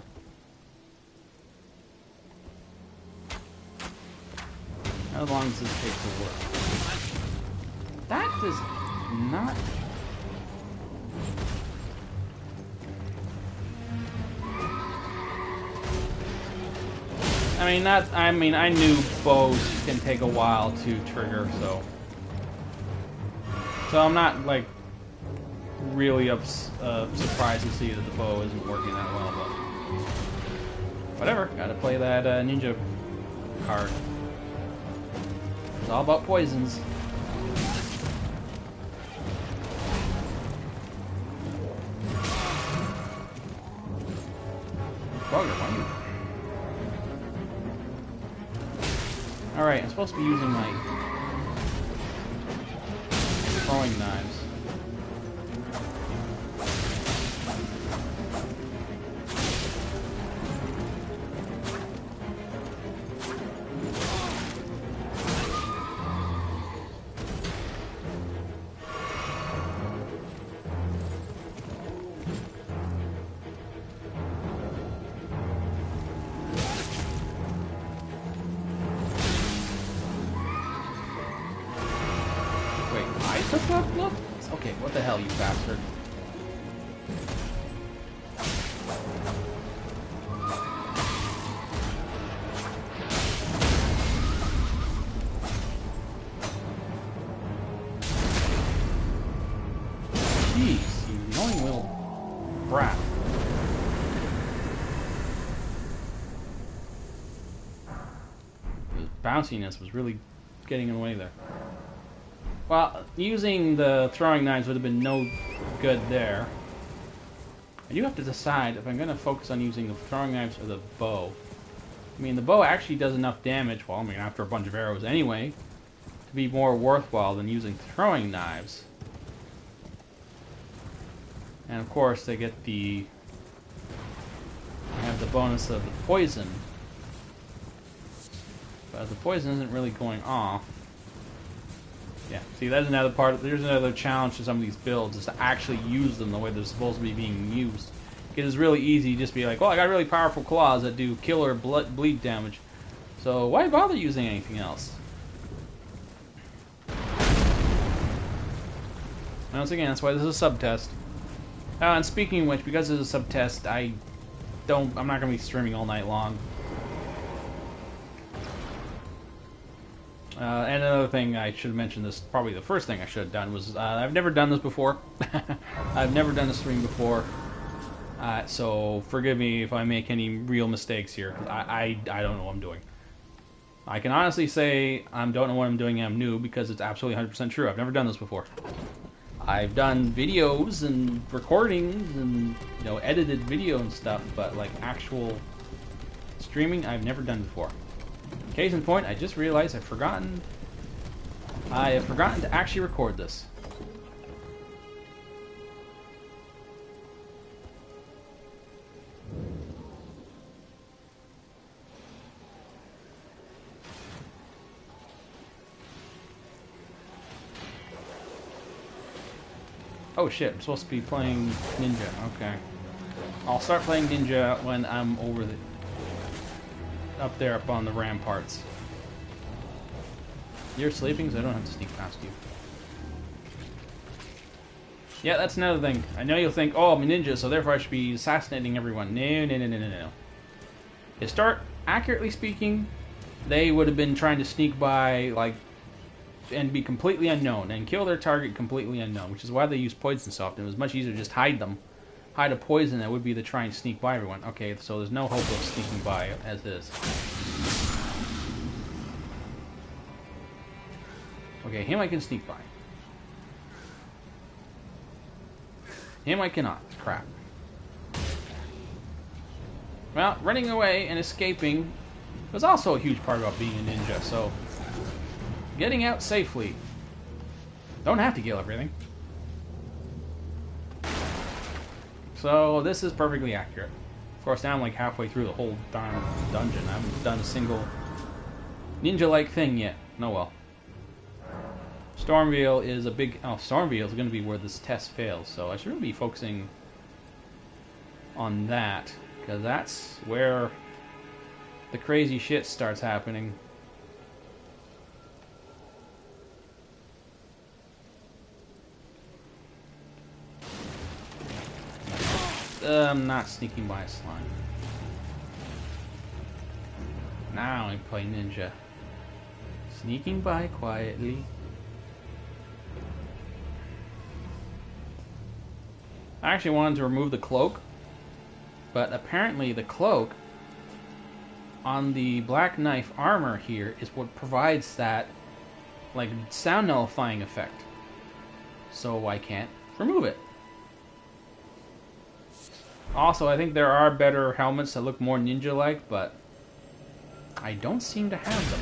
How long does this take to work? That does not... I knew bows can take a while to trigger, so I'm not, like, really surprised to see that the bow isn't working that well, but whatever, gotta play that ninja card. It's all about poisons. Bugger, why you... Alright, I'm supposed to be using my throwing knives. Look. Okay, what the hell, you bastard. bounciness was really getting in the way there. Well, using the throwing knives would have been no good there. I do have to decide if I'm going to focus on using the throwing knives or the bow. I mean, the bow actually does enough damage, well, I mean, after a bunch of arrows anyway, to be more worthwhile than using throwing knives. And of course, they get the... I have the bonus of the poison. But the poison isn't really going off. Yeah, see, that's another part. There's another challenge to some of these builds, is to actually use them the way they're supposed to be being used. Because it's really easy to just be like, well, I got really powerful claws that do killer bleed damage. So why bother using anything else? Once again, that's why this is a subtest. And speaking of which, because it's a subtest, I'm not going to be streaming all night long. And another thing I should have mentioned, this probably the first thing I should have done was I've never done this before. I've never done a stream before, so forgive me if I make any real mistakes here. I don't know what I'm doing. I can honestly say I don't know what I'm doing and I'm new because it's absolutely 100% true. I've never done this before. I've done videos and recordings and edited video and stuff, but like actual streaming I've never done before. Case in point, I just realized I have forgotten to actually record this. Oh shit, I'm supposed to be playing Ninja. Okay. I'll start playing Ninja when I'm up there up on the ramparts. You're sleeping, so I don't have to sneak past you. Yeah, that's another thing. I know you'll think, oh, I'm a ninja, so therefore I should be assassinating everyone. No, no, no, no, no, no. Accurately speaking, they would have been trying to sneak by, like, and be completely unknown, and kill their target completely unknown, which is why they use poison so often. It was much easier to just hide a poison that would be to try and sneak by everyone. Okay, so there's no hope of sneaking by as is. Okay, him I can sneak by. Him I cannot. Crap. Well, running away and escaping was also a huge part about being a ninja, so getting out safely. Don't have to kill everything. So this is perfectly accurate. Of course, now I'm like halfway through the whole darn dungeon. I haven't done a single ninja-like thing yet. No well. Stormveil is a big... Oh, Stormveil is going to be where this test fails, so I should really be focusing on that, because that's where the crazy shit starts happening. I'm not sneaking by a slime. Now I play ninja. Sneaking by quietly. I actually wanted to remove the cloak, but apparently the cloak on the black knife armor here is what provides that like sound nullifying effect. So I can't remove it. Also, I think there are better helmets that look more ninja-like, but I don't seem to have them.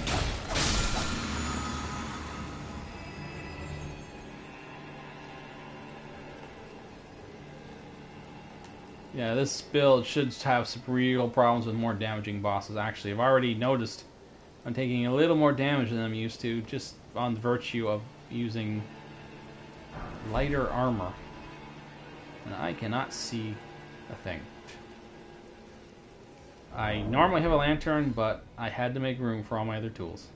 Yeah, this build should have some real problems with more damaging bosses, actually. I've already noticed I'm taking a little more damage than I'm used to, just on the virtue of using lighter armor. And I cannot see a thing. I normally have a lantern, but I had to make room for all my other tools.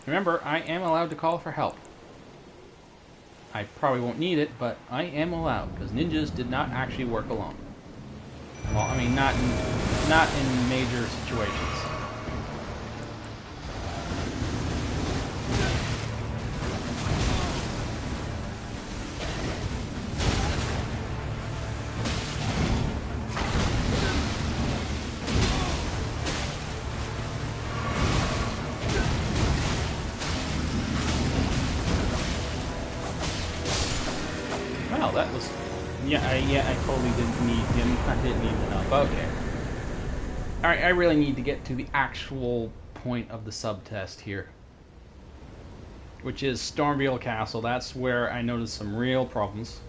Remember, I am allowed to call for help. I probably won't need it, but I am allowed, because ninjas did not actually work alone. Well, I mean, not in major situations. Well, that was... Yeah, I totally didn't need him. I didn't need the help. Okay. Alright, I really need to get to the actual point of the subtest here. Which is Stormveil Castle. That's where I noticed some real problems.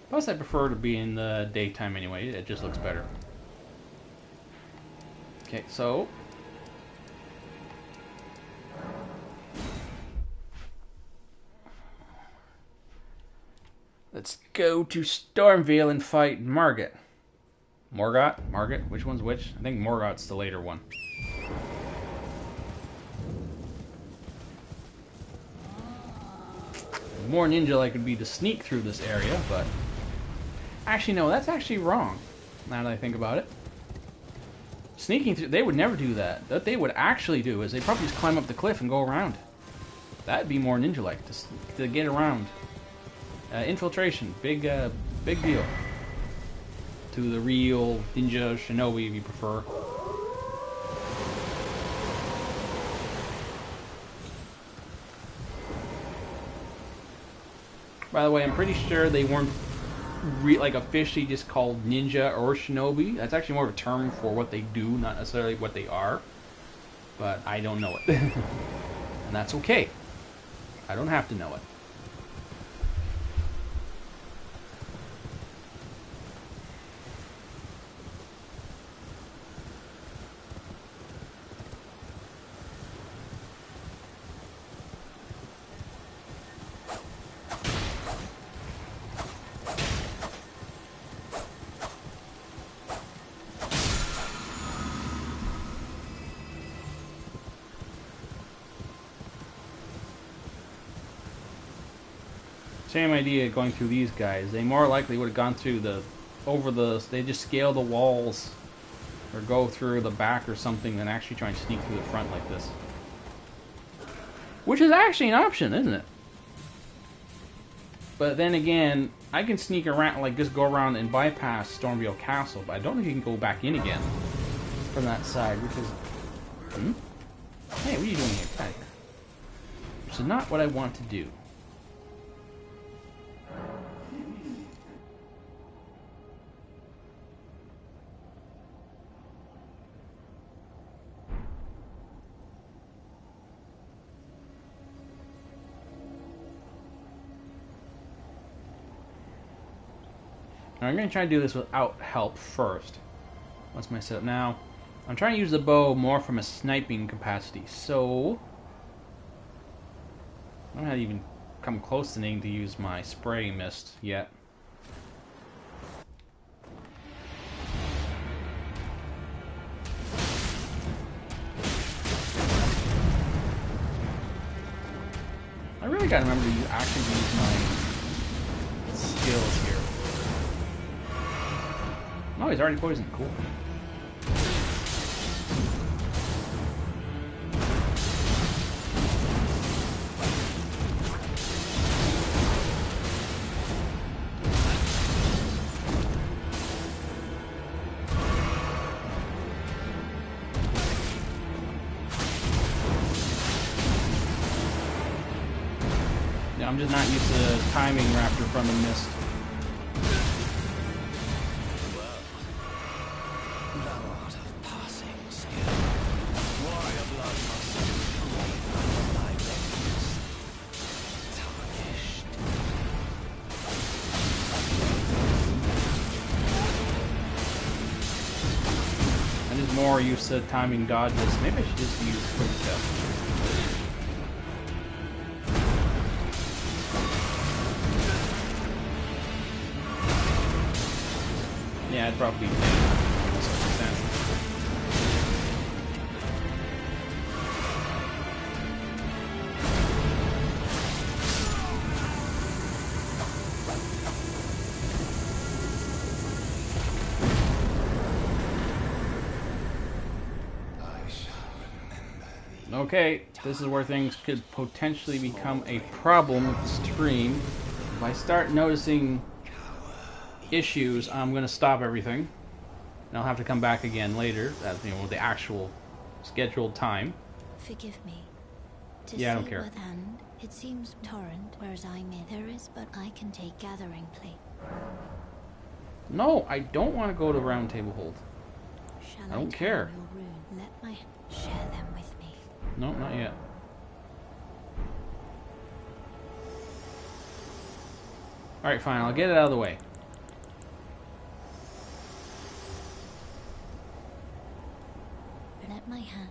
Plus, I prefer to be in the daytime anyway. It just looks better. Okay, so... let's go to Stormveil and fight Margit. Margit? Which one's which? I think Morgott's the later one. More ninja-like would be to sneak through this area, but... actually, no, that's actually wrong, now that I think about it. Sneaking through... they would never do that. What they would actually do is they'd probably just climb up the cliff and go around. That'd be more ninja-like, to get around. Infiltration, big deal. To the real ninja shinobi, if you prefer. By the way, I'm pretty sure they weren't like officially just called ninja or shinobi. That's actually more of a term for what they do, not necessarily what they are. But I don't know it. And that's okay. I don't have to know it. Same idea going through these guys. They more likely would have gone through they just scale the walls or go through the back or something than actually try and sneak through the front like this. Which is actually an option, isn't it? But then again, I can sneak around, like just go around and bypass Stormveil Castle, but I don't think you can go back in again from that side, which is... Hey, what are you doing here? Get out of here. Which is not what I want to do. Now, I'm going to try to do this without help first. What's my setup now? I'm trying to use the bow more from a sniping capacity, so... I haven't even come close to needing to use my spray mist yet. I really gotta remember to actually use my skills here. Oh, he's already poisoned. Cool. Yeah, I'm just not used to timing Raptor from the mist. More used to timing dodges. Maybe I should just use quick step. Yeah, it'd probably be dead in most circumstances. Okay, this is where things could potentially become a problem with the stream. If I start noticing issues, I'm going to stop everything. And I'll have to come back again later, at the actual scheduled time. Forgive me. To Yeah, I don't see care. with hand, it seems torrent, whereas I may. There is, but I can take gathering plate. No, I don't want to go to Round Table Hold. Shall I don't turn care. Your rune? Let my share them with me. No, not yet. Alright, fine, I'll get it out of the way. Let my hand.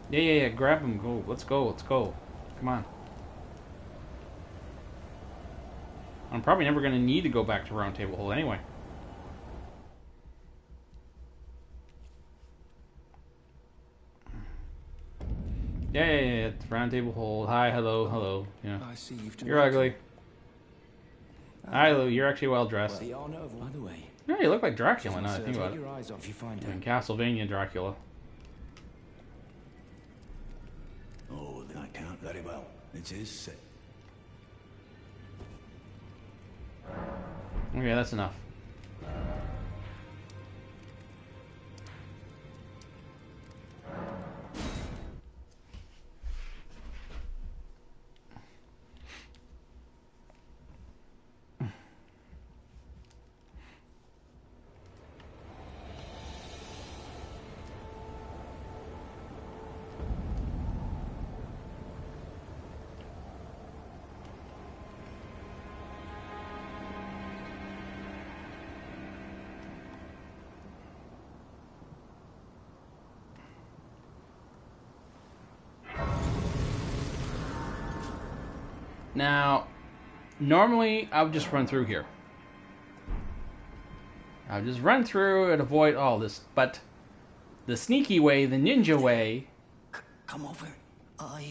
Yeah, grab him, go, let's go. Come on. I'm probably never going to need to go back to Round Table Hold anyway. Yeah, it's Round Table Hold. Hi, hello. Yeah. I see you've You're ugly. Hi, Lou, you're actually well dressed. The honor of, by the way. Yeah, you look like Dracula now that I think about Take it. your eyes off if you find In out. Castlevania Dracula. Oh, then I can't very well. It is set. Okay, that's enough. Now, normally I would just run through here. I would just run through and avoid all this, but the sneaky way, the ninja way, Come over.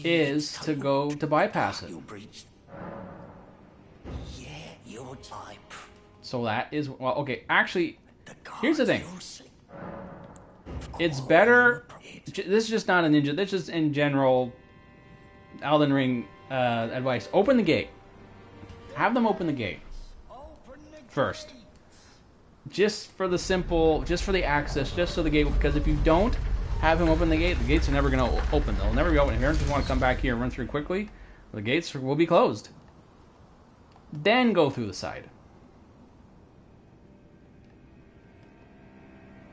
is to go to bypass it. You breached. Yeah, you're I. So that is, well, okay, actually, The here's the guards, thing. you'll see. It's better, this is just not a ninja, this is just in general Elden Ring advice. Open the gate. Have them open the gate first. Just for the simple, just for the access, just so the gate, because if you don't have him open the gates are never going to open. They'll never be open. If you just want to come back here and run through quickly, the gates will be closed. Then go through the side.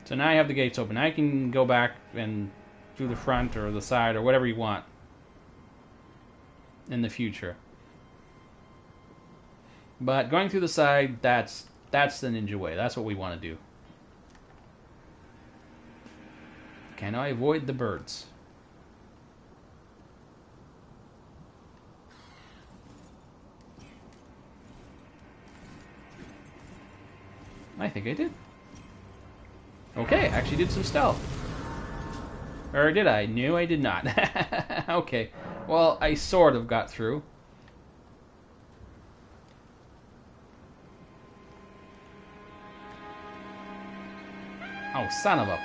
So now you have the gates open. Now you can go back and through the front or the side or whatever you want in the future. But going through the side, that's the ninja way. That's what we want to do. Can I avoid the birds? I think I did. Okay, I actually did some stealth. Or did I? No, I did not. Okay. Well, I sort of got through. Oh, son of a...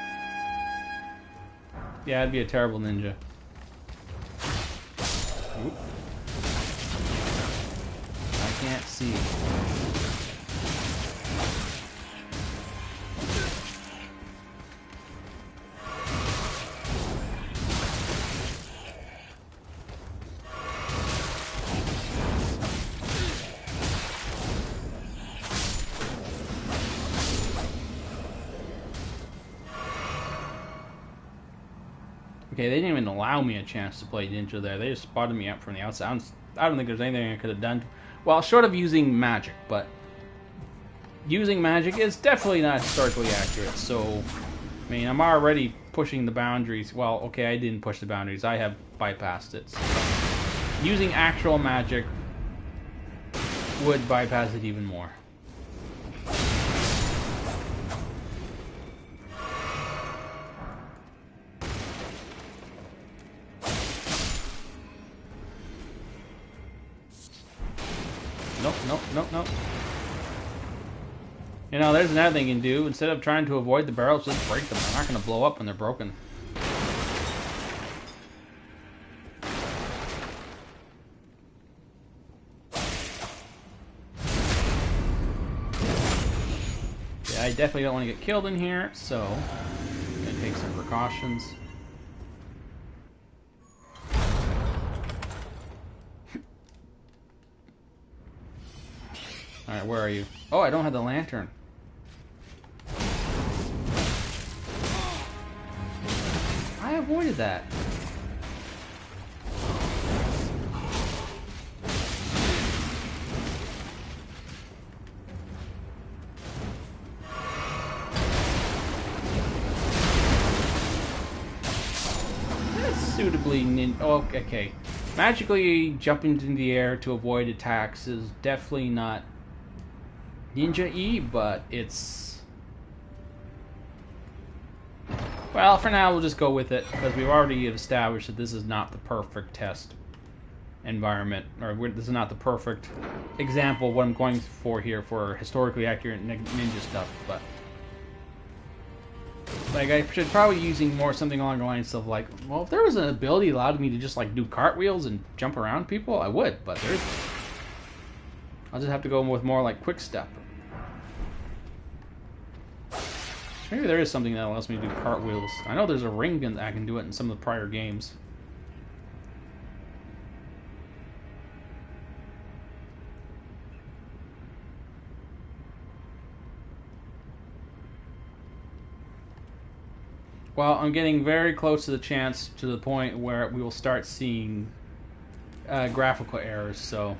Yeah, I'd be a terrible ninja. Oop. I can't see. Okay, they didn't even allow me a chance to play ninja there. They just spotted me up from the outside. I don't think there's anything I could have done. Well, short of using magic, but using magic is definitely not historically accurate. So, I mean, I'm already pushing the boundaries. Well, okay, I didn't push the boundaries. I have bypassed it. So, using actual magic would bypass it even more. Nope, nope, nope, nope. You know, there's another thing you can do. Instead of trying to avoid the barrels, just break them. They're not going to blow up when they're broken. Yeah, I definitely don't want to get killed in here, so I'm going to take some precautions. Alright, where are you? Oh, I don't have the lantern. I avoided that. That's suitably oh, okay. Magically jumping into the air to avoid attacks is definitely not ninja-y, but it's... Well, for now, we'll just go with it, because we've already established that this is not the perfect test environment, or this is not the perfect example of what I'm going for here for historically accurate ninja stuff, but... Like, I should probably be using more something along the lines of, like, well, if there was an ability that allowed me to just, like, do cartwheels and jump around people, I would, but there's... I'll just have to go with more, like, quick step. Maybe there is something that allows me to do cartwheels. I know there's a ring that I can do it in some of the prior games. Well, I'm getting very close to the point where we will start seeing graphical errors, so...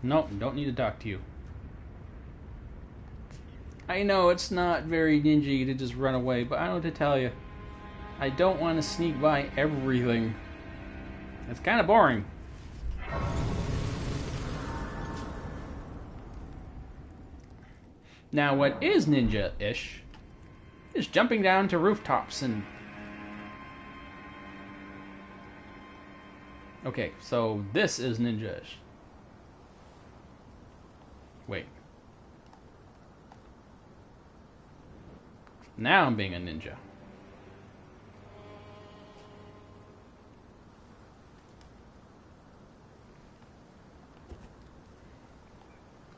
Nope, don't need to talk to you. I know it's not very ninja to just run away, but I don't know what to tell you. I don't want to sneak by everything. It's kind of boring. Now, what is ninja-ish is jumping down to rooftops and... Okay, so this is ninja-ish. Wait. Now I'm being a ninja.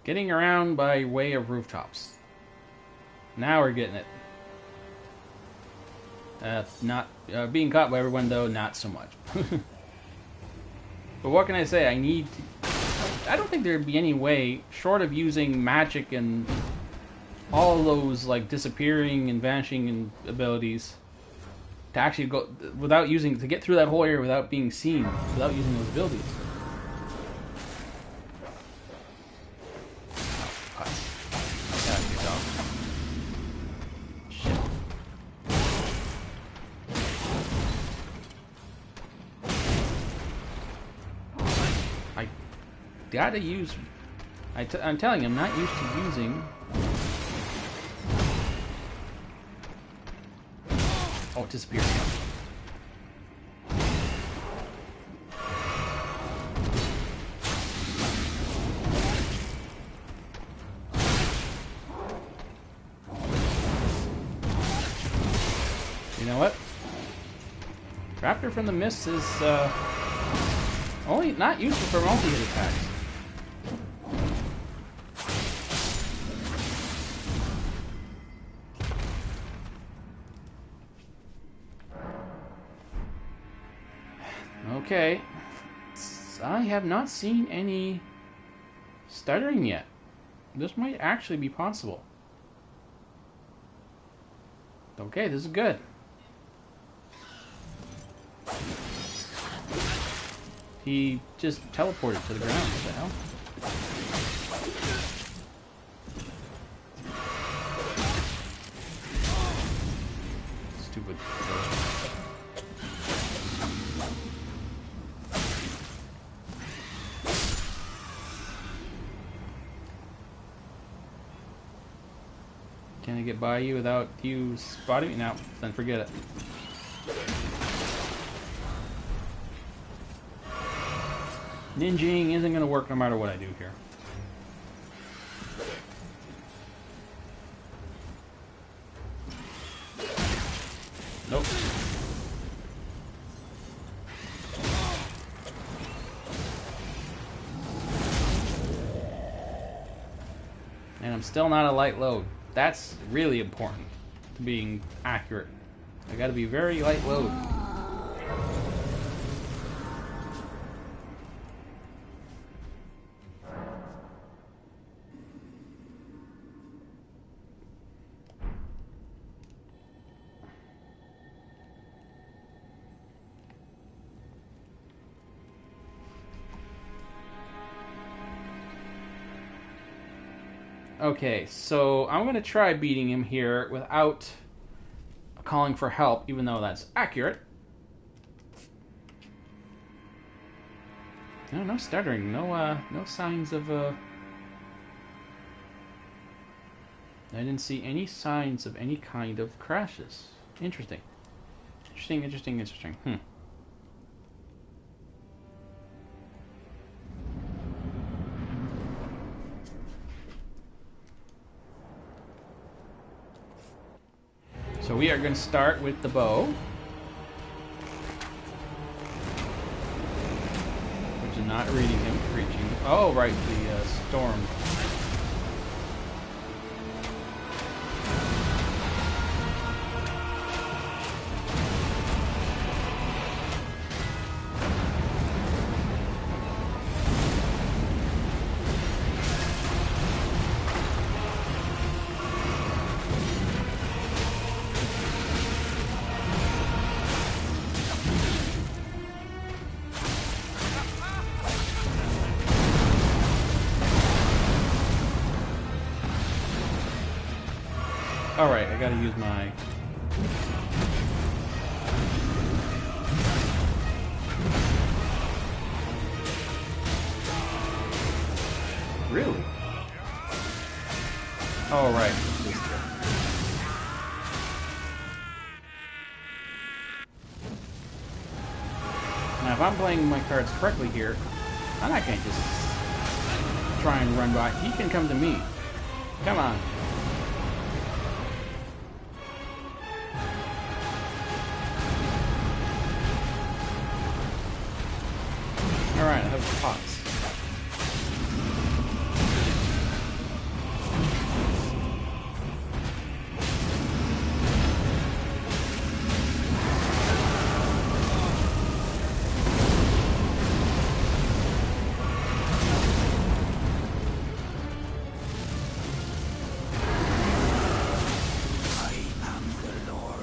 Getting around by way of rooftops. Now we're getting it. Not being caught by everyone though, not so much. But what can I say? I don't think there'd be any way, short of using magic and all those like disappearing and vanishing and abilities, to actually go to get through that whole area without being seen, without using those abilities. Gotta use... I'm telling you, I'm not used to using... Oh, it disappeared. You know what? Raptor from the Mist is only not useful for multi-hit attacks. Okay, I have not seen any stuttering yet. This might actually be possible. Okay, this is good. He just teleported to the ground. What the hell? Stupid. Can I get by you without you spotting me? No, then forget it. Ninjing isn't going to work no matter what I do here. Nope. And I'm still not a light load. That's really important to being accurate. I gotta be very light load. Okay, so I'm going to try beating him here without calling for help, even though that's accurate. No stuttering, no signs of I didn't see any signs of any kind of crashes. Interesting. Interesting. So we are going to start with the bow, which is not reading him, reaching. Oh, right, the storm. Alright, I gotta use my... Really? Oh, right. Now, if I'm playing my cards correctly here, I'm not gonna just try and run by. He can come to me. Come on. Alright, I have pots.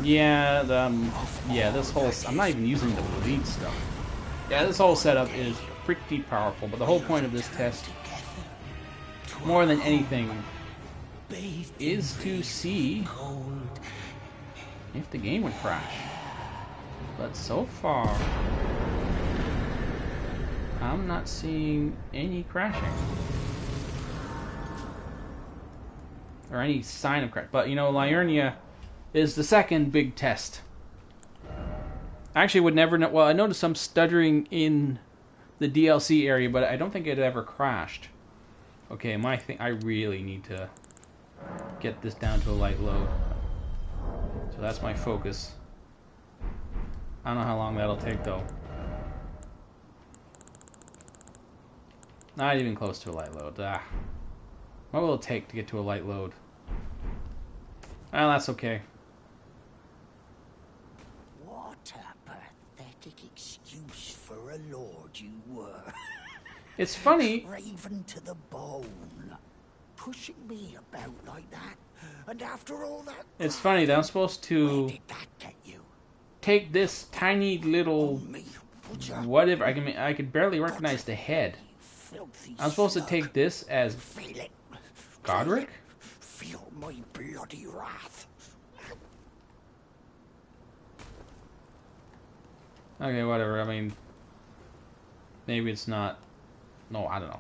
Yeah, this whole... I'm not even using the bleed stuff. Yeah, this whole setup is pretty powerful, but the whole point of this test, more than anything, is to see if the game would crash. But so far, I'm not seeing any crashing. Or any sign of crash. But, you know, Liurnia is the second big test. I actually would never know... Well, I noticed some stuttering in the DLC area, but I don't think it ever crashed. Okay, my thing... I really need to get this down to a light load. So that's my focus. I don't know how long that'll take, though. Not even close to a light load. What will it take to get to a light load? Well, that's okay. What a pathetic excuse for a lord you were. It's funny. Raven to the bone. Pushing me about like that. And after all that... It's funny that I'm supposed Where to did that get you? take this tiny little On me. whatever. I could barely recognize the head. Filthy I'm supposed to slug. take this as Feel it. Godric? Feel my bloody wrath. Okay, whatever. I mean, maybe it's not. No, I don't know.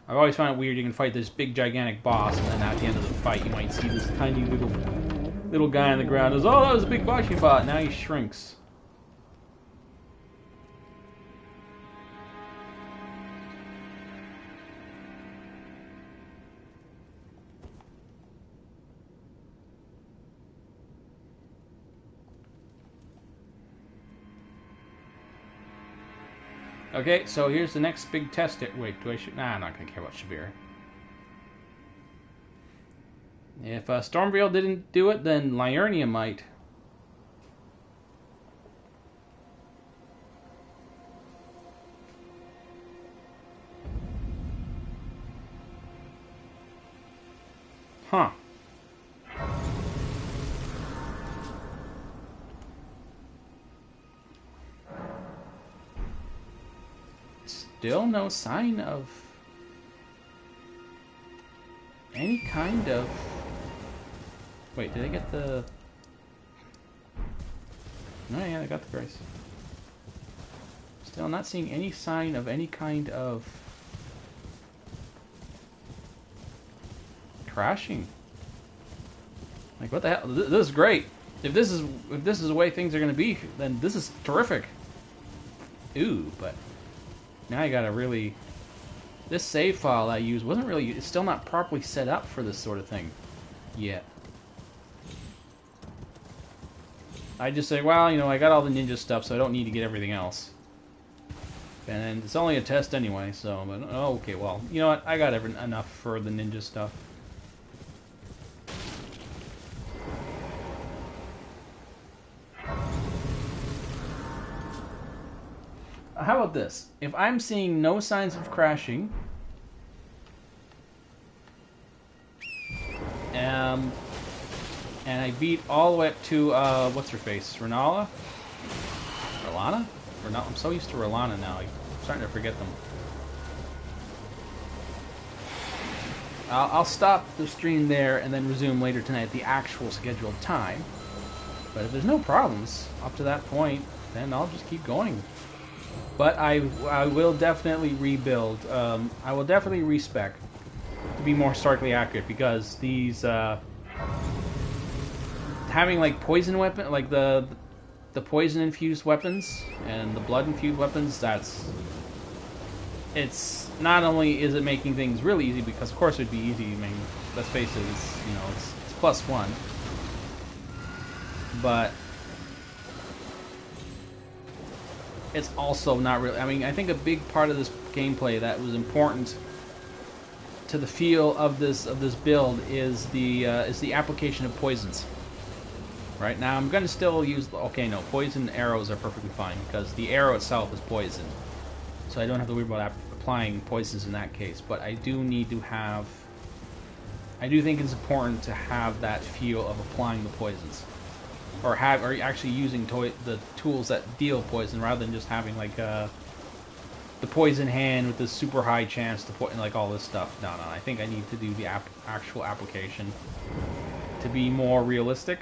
I've always found it weird. You can fight this big, gigantic boss, and then at the end of the fight, you might see this tiny little guy on the ground. Goes, oh, that was a big boss you fought. Now he shrinks. Okay, so here's the next big test. Wait, do I shoot? Nah, I'm not gonna care about Shabir. If Stormveil didn't do it, then Liurnia might. Huh. Still no sign of any kind of... Wait, did I get the... No, yeah, I got the grace. Still not seeing any sign of any kind of... crashing. Like, what the hell? This is great. If this is the way things are going to be, then this is terrific. Ooh, but... Now I gotta really... This save file I used wasn't really... It's still not properly set up for this sort of thing yet. I just say, well, you know, I got all the ninja stuff, so I don't need to get everything else. And it's only a test anyway, so... But, oh, okay, well, you know what? I got enough for the ninja stuff. How about this? If I'm seeing no signs of crashing, and I beat all the way up to what's her face, Renala, R'Lana? I'm so used to R'Lana now. I'm starting to forget them. I'll stop the stream there and then resume later tonight at the actual scheduled time. But if there's no problems up to that point, then I'll just keep going. But I will definitely rebuild. I will definitely respec to be more historically accurate, because these having like poison weapon, like the poison infused weapons and the blood infused weapons, it's not only is it making things really easy, because of course it'd be easy. I mean, let's face it, it's +1, but it's also not really... I mean, I think a big part of this gameplay that was important to the feel of this build is the application of poisons. Right now, I'm gonna still use... Okay, no, poison arrows are perfectly fine, because the arrow itself is poison, so I don't have to worry about applying poisons in that case. But I do need to have... I do think it's important to have that feel of applying the poisons. Or actually using the tools that deal poison, rather than just having like the poison hand with the super high chance to put in like all this stuff. No, I think I need to do the actual application to be more realistic.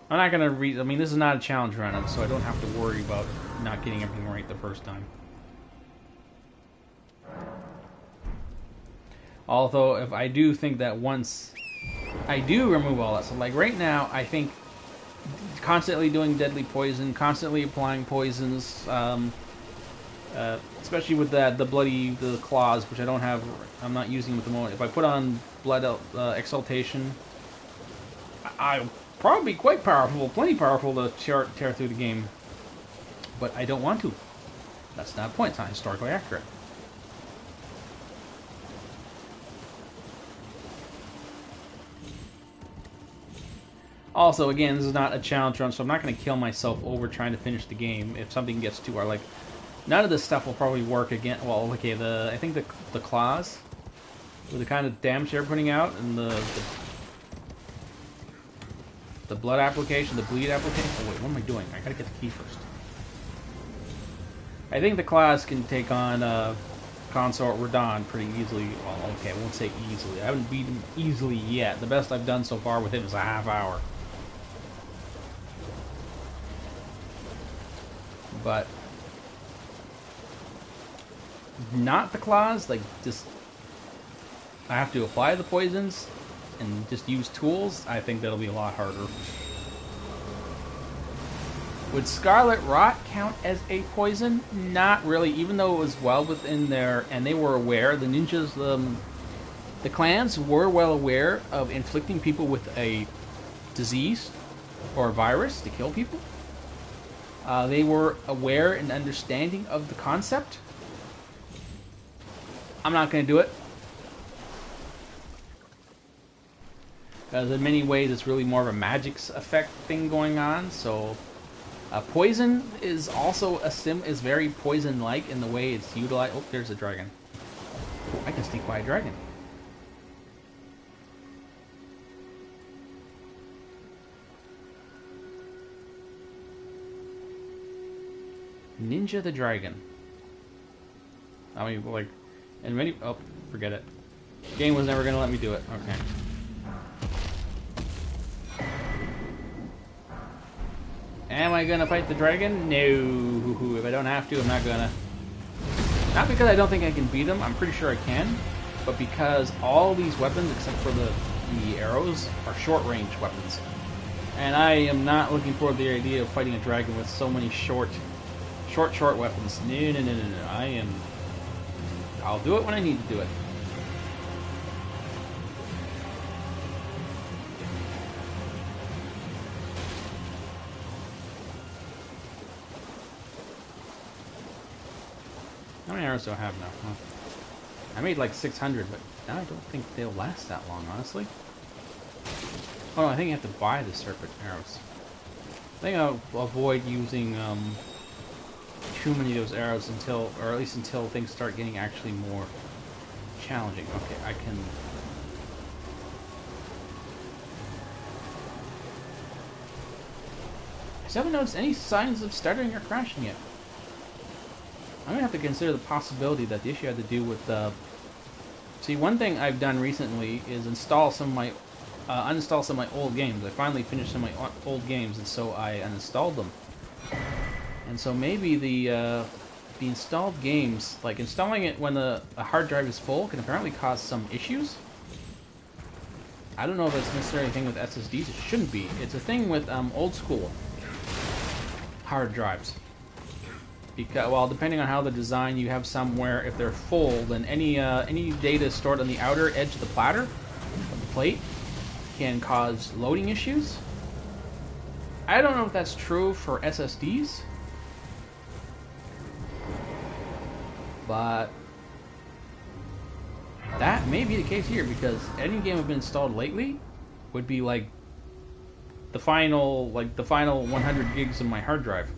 I'm not gonna I mean, this is not a challenge run, so I don't have to worry about not getting everything right the first time. Although, if I do think that once I do remove all that, so like right now, I think constantly doing deadly poison, constantly applying poisons, especially with the claws, which I'm not using them at the moment. If I put on blood exaltation, I'll probably be quite powerful, plenty powerful to tear through the game. But I don't want to. That's not the point. It's not historically accurate. Also, again, this is not a challenge run, so I'm not going to kill myself over trying to finish the game if something gets too hard. Like, none of this stuff will probably work again. Well, okay, I think the claws, with the kind of damage they're putting out, and the blood application, the bleed application. Oh wait, what am I doing? I gotta get the key first. I think the class can take on Consort Radon pretty easily. Well, okay, I won't say easily. I haven't beaten him easily yet. The best I've done so far with him is a half hour. But not the claws, like just I have to apply the poisons and just use tools. I think that'll be a lot harder. Would Scarlet Rot count as a poison? Not really, even though it was well within there, and they were aware. The ninjas, the clans were well aware of inflicting people with a disease or a virus to kill people. They were aware and understanding of the concept. I'm not going to do it. Because in many ways it's really more of a magic effect thing going on, so... poison is also is very poison-like in the way it's utilized. Oh, there's a dragon. Oh, I can sneak by a dragon. Ninja the Dragon. I mean, like, and many. Oh, forget it. Game was never gonna let me do it. Okay. Am I gonna fight the dragon? No. If I don't have to, I'm not gonna. Not because I don't think I can beat him. I'm pretty sure I can, but because all these weapons, except for the arrows, are short-range weapons, and I am not looking forward to the idea of fighting a dragon with so many short weapons. No. I'll do it when I need to do it. How many arrows do I have now? Huh. I made like 600, but now I don't think they'll last that long, honestly. Oh no, I think you have to buy the serpent arrows. I think I'll avoid using too many of those arrows until, or at least until things start getting actually more challenging. Okay, I can... I still haven't noticed any signs of stuttering or crashing yet. I'm going to have to consider the possibility that the issue had to do with the... See, one thing I've done recently is install some of my... uninstall some of my old games. I finally finished some of my old games, and so I uninstalled them. And so maybe the installed games, like installing it when a hard drive is full, can apparently cause some issues. I don't know if it's necessarily a thing with SSDs. It shouldn't be. It's a thing with old school hard drives. Because, well, depending on how the design, you have some where if they're full, then any data stored on the outer edge of the platter, of the plate, can cause loading issues. I don't know if that's true for SSDs, but that may be the case here, because any game I've been installed lately would be like the final 100 gigs of my hard drive.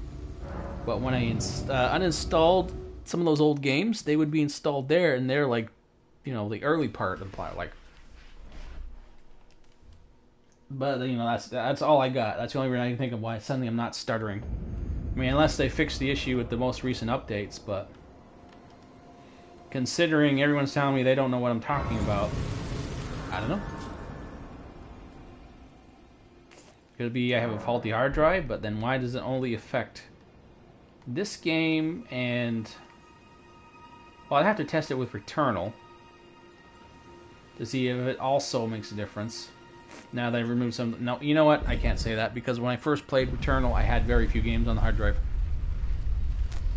But when I uninstalled some of those old games, they would be installed there, and they're like, you know, the early part of the plot, like. But you know, that's all I got. That's the only reason I can think of why suddenly I'm not stuttering. I mean, unless they fix the issue with the most recent updates, but considering everyone's telling me they don't know what I'm talking about, I don't know. Could be I have a faulty hard drive, but then why does it only affect this game? And well, I'd have to test it with Returnal to see if it also makes a difference. Now that I've removed some... No, you know what? I can't say that, because when I first played Returnal, I had very few games on the hard drive.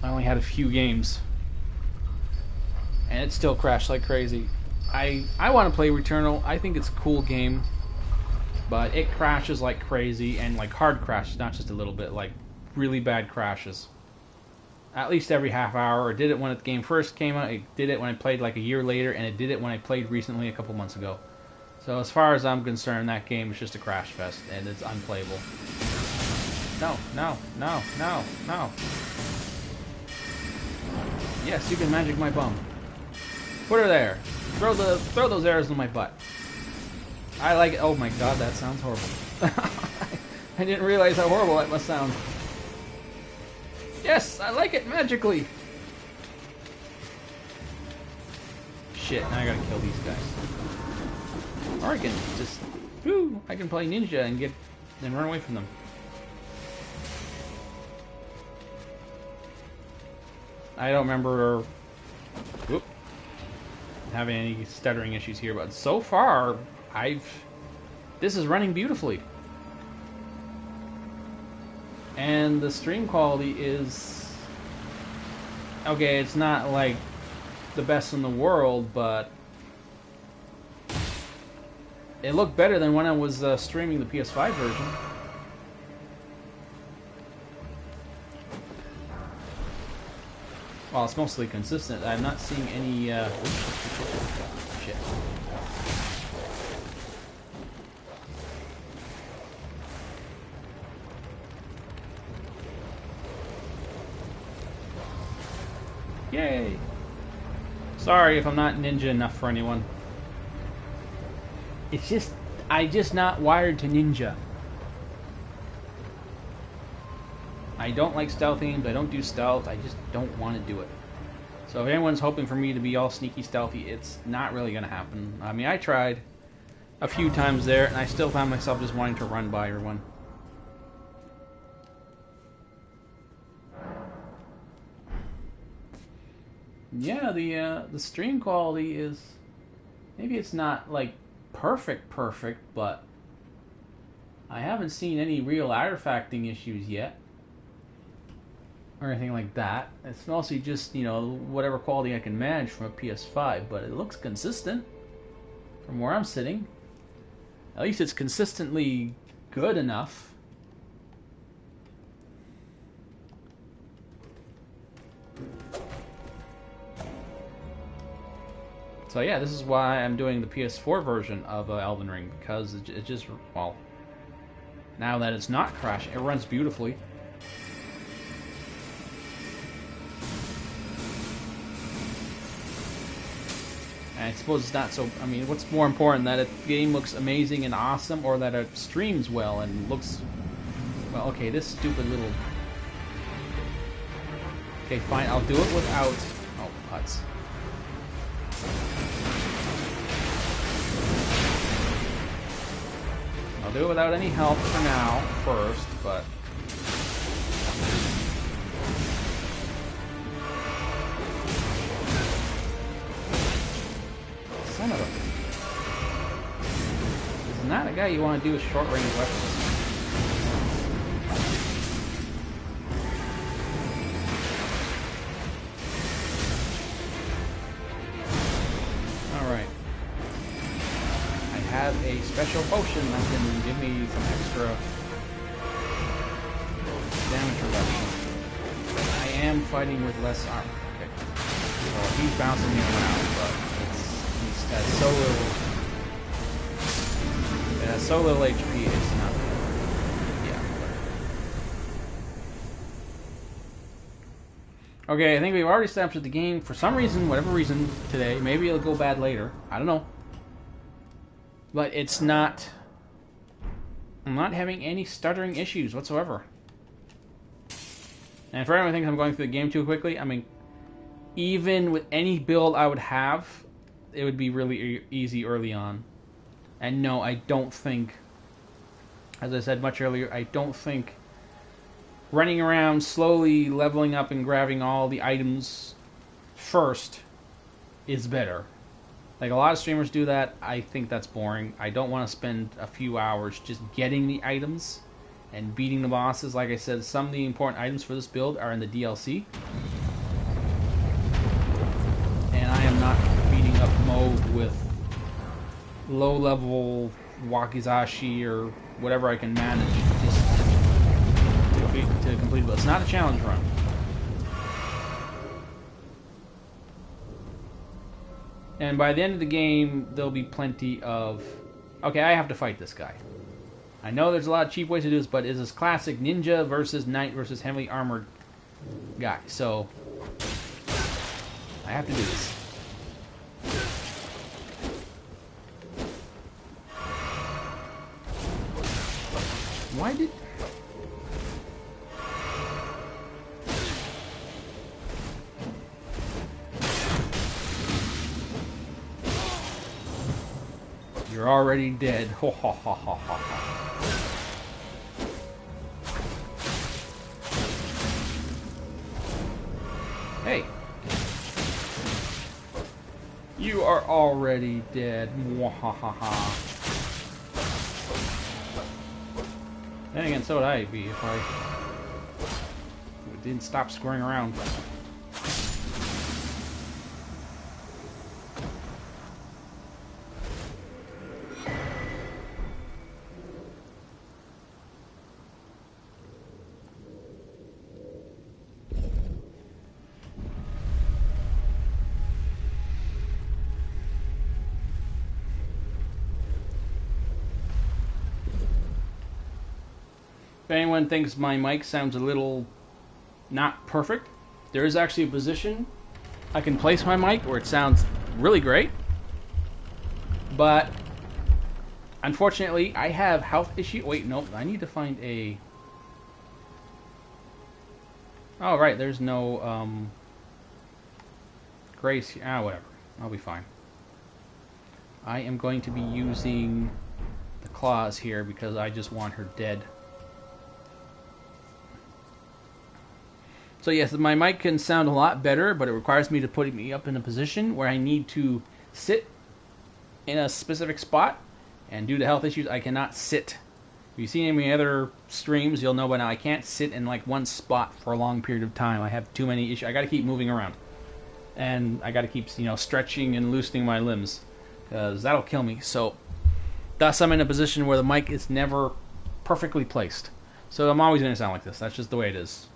I only had a few games. And it still crashed like crazy. I want to play Returnal. I think it's a cool game. But it crashes like crazy, and like hard crashes, not just a little bit, like really bad crashes. At least every half hour. It did it when the game first came out, it did it when I played like a year later, and it did it when I played recently a couple months ago. So as far as I'm concerned, that game is just a crash fest, and it's unplayable. No, no, no, no, no. Yes, you can magic my bum. Put her there. Throw those arrows in my butt. I like it. Oh my god, that sounds horrible. I didn't realize how horrible that must sound. Yes, I like it magically. shit, now I gotta kill these guys. Or I can just, whoo, I can play ninja and run away from them. I don't remember, whoop, having any stuttering issues here, but so far, this is running beautifully. And the stream quality is, okay, it's not like the best in the world, but it looked better than when I was streaming the PS5 version. Well, it's mostly consistent. I'm not seeing any, shit. Yay! Sorry if I'm not ninja enough for anyone. It's just, I'm just not wired to ninja. I don't like stealth games, I don't do stealth, I just don't want to do it. So if anyone's hoping for me to be all sneaky stealthy, it's not really going to happen. I mean, I tried a few times there, and I still found myself just wanting to run by everyone. Yeah, the stream quality is, maybe it's not like perfect, but I haven't seen any real artifacting issues yet. Or anything like that. It's mostly just, you know, whatever quality I can manage from a PS5, but it looks consistent from where I'm sitting. At least it's consistently good enough. So yeah, this is why I'm doing the PS4 version of Elden Ring, because it just, well, now that it's not crashing, it runs beautifully. And I suppose it's not so, I mean, what's more important, that a game looks amazing and awesome, or that it streams well and looks, well, okay, this stupid little, okay, fine, I'll do it without, oh, putz. I'll do it without any help for now, first, but son of a... This is not a guy you want to do with short-range weapons. Alright. I have a special potion that can give me some extra damage reduction. I am fighting with less armor. Okay. Well, he's bouncing me around, but he's got so little HP, it's not, yeah. Okay, I think we've already established that the game, for some reason, whatever reason, today, maybe it'll go bad later, I don't know. But it's not, I'm not having any stuttering issues whatsoever. And for anyone who thinks I'm going through the game too quickly, I mean, even with any build I would have, it would be really easy early on. And no, I don't think, as I said much earlier, I don't think running around slowly leveling up and grabbing all the items first is better. Like a lot of streamers do that. I think that's boring. I don't want to spend a few hours just getting the items and beating the bosses. Like I said, some of the important items for this build are in the DLC. And I am not beating up mode with low-level wakizashi or whatever I can manage just to complete it. It's not a challenge run. And by the end of the game, there'll be plenty of... Okay, I have to fight this guy. I know there's a lot of cheap ways to do this, but it's this classic ninja versus knight versus heavily armored guy. So, I have to do this. Why did... already dead. Ho ha ha ha ha ha. Hey. You are already dead. Mwahaha. Then again, so would I be if I didn't stop squirring around. If anyone thinks my mic sounds a little not perfect, there is actually a position I can place my mic where it sounds really great. But unfortunately, I have health issue. Wait, nope. I need to find a. Oh, right. There's no grace here. Ah, whatever. I'll be fine. I am going to be using the claws here because I just want her dead. So yes, my mic can sound a lot better, but it requires me to put me up in a position where I need to sit in a specific spot, and due to health issues, I cannot sit. If you've seen any other streams, you'll know by now I can't sit in like one spot for a long period of time. I have too many issues. I got to keep moving around, and I got to keep stretching and loosening my limbs, because that'll kill me. So thus I'm in a position where the mic is never perfectly placed. So I'm always going to sound like this. That's just the way it is.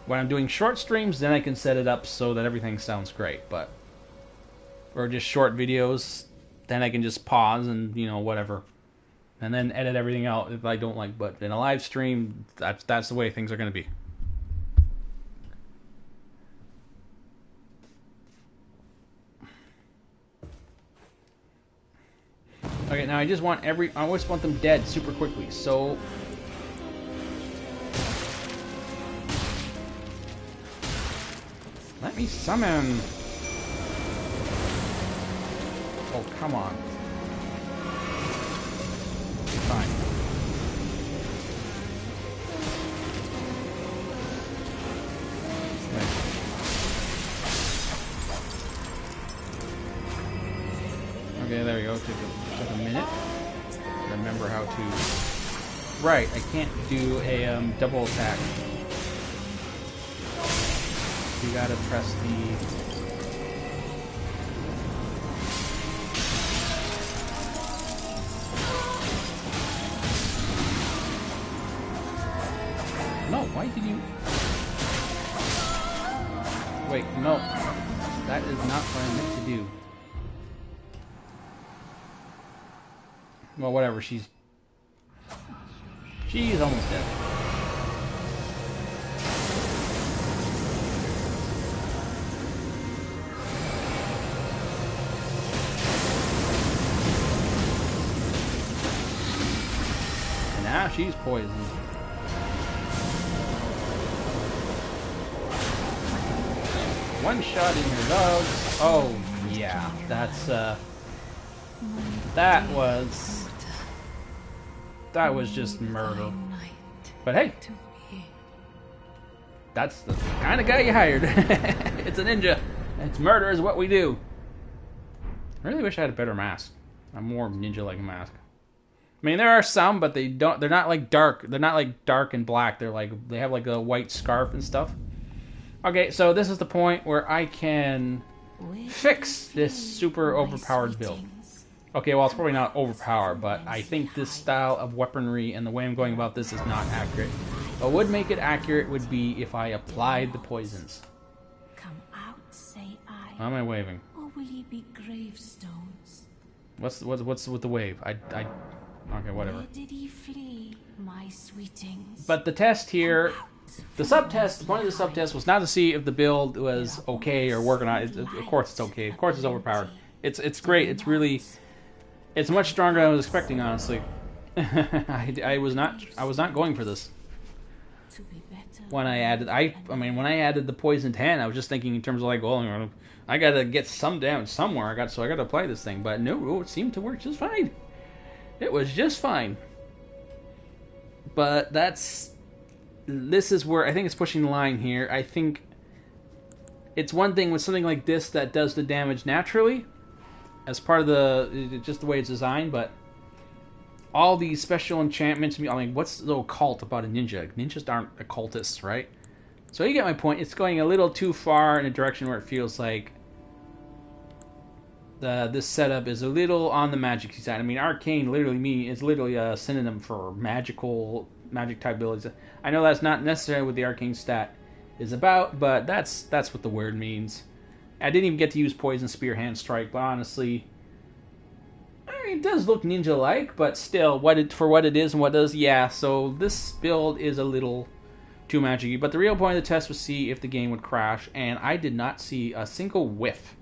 When I'm doing short streams, then I can set it up so that everything sounds great. But or just short videos, then I can just pause and whatever, and then edit everything out if I don't like. But in a live stream, that's the way things are going to be. Okay, now I just want I always want them dead super quickly. So. Let me summon. Oh, come on. Fine. Right. Okay, there we go. Took a minute. Remember how to. Right, I can't do a double attack. You gotta press the. No, why did you? Wait, no. That is not what I meant to do. Well, whatever, she's almost dead. Now she's poisoned. One shot in your dogs. Oh yeah, that's that was just murder. But hey, that's the kind of guy you hired. It's a ninja. It's murder is what we do. I really wish I had a better mask. A more ninja-like mask. I mean, there are some, but they're not like dark. They're not like dark and black. They have like a white scarf and stuff. Okay, so this is the point where I can fix this super overpowered build. Okay, well, it's probably not overpowered, but I think this style of weaponry and the way I'm going about this is not accurate. What would make it accurate would be if I applied the poisons. Come out, say I. Why am I waving? Or will ye be gravestones? What's with the wave? Okay, whatever. Where did he flee, my sweetings? But the test here, the subtest, the point of the subtest was not to see if the build was okay or working on. Of course it's okay. Of course it's overpowered. It's great. It's really, it's much stronger than I was expecting, honestly. I was not going for this. when I added when I added the poisoned hand, I was just thinking in terms of like, well, you know, I gotta get some damage somewhere. I gotta apply this thing, but no, it seemed to work just fine. It was just fine. But this is where I think it's pushing the line here. I think it's one thing with something like this that does the damage naturally, as part of just the way it's designed, but all these special enchantments. I mean, what's the occult about a ninja? Ninjas aren't occultists, right? So you get my point. It's going a little too far in a direction where it feels like this setup is a little on the magic side. I mean, arcane is literally a synonym for magic type abilities. I know that's not necessarily what the arcane stat is about, but that's what the word means. I didn't even get to use poison spear hand strike, but honestly, I mean, it does look ninja-like, but still, for what it is and what it does, yeah. So this build is a little too magic-y. But the real point of the test was to see if the game would crash, and I did not see a single whiff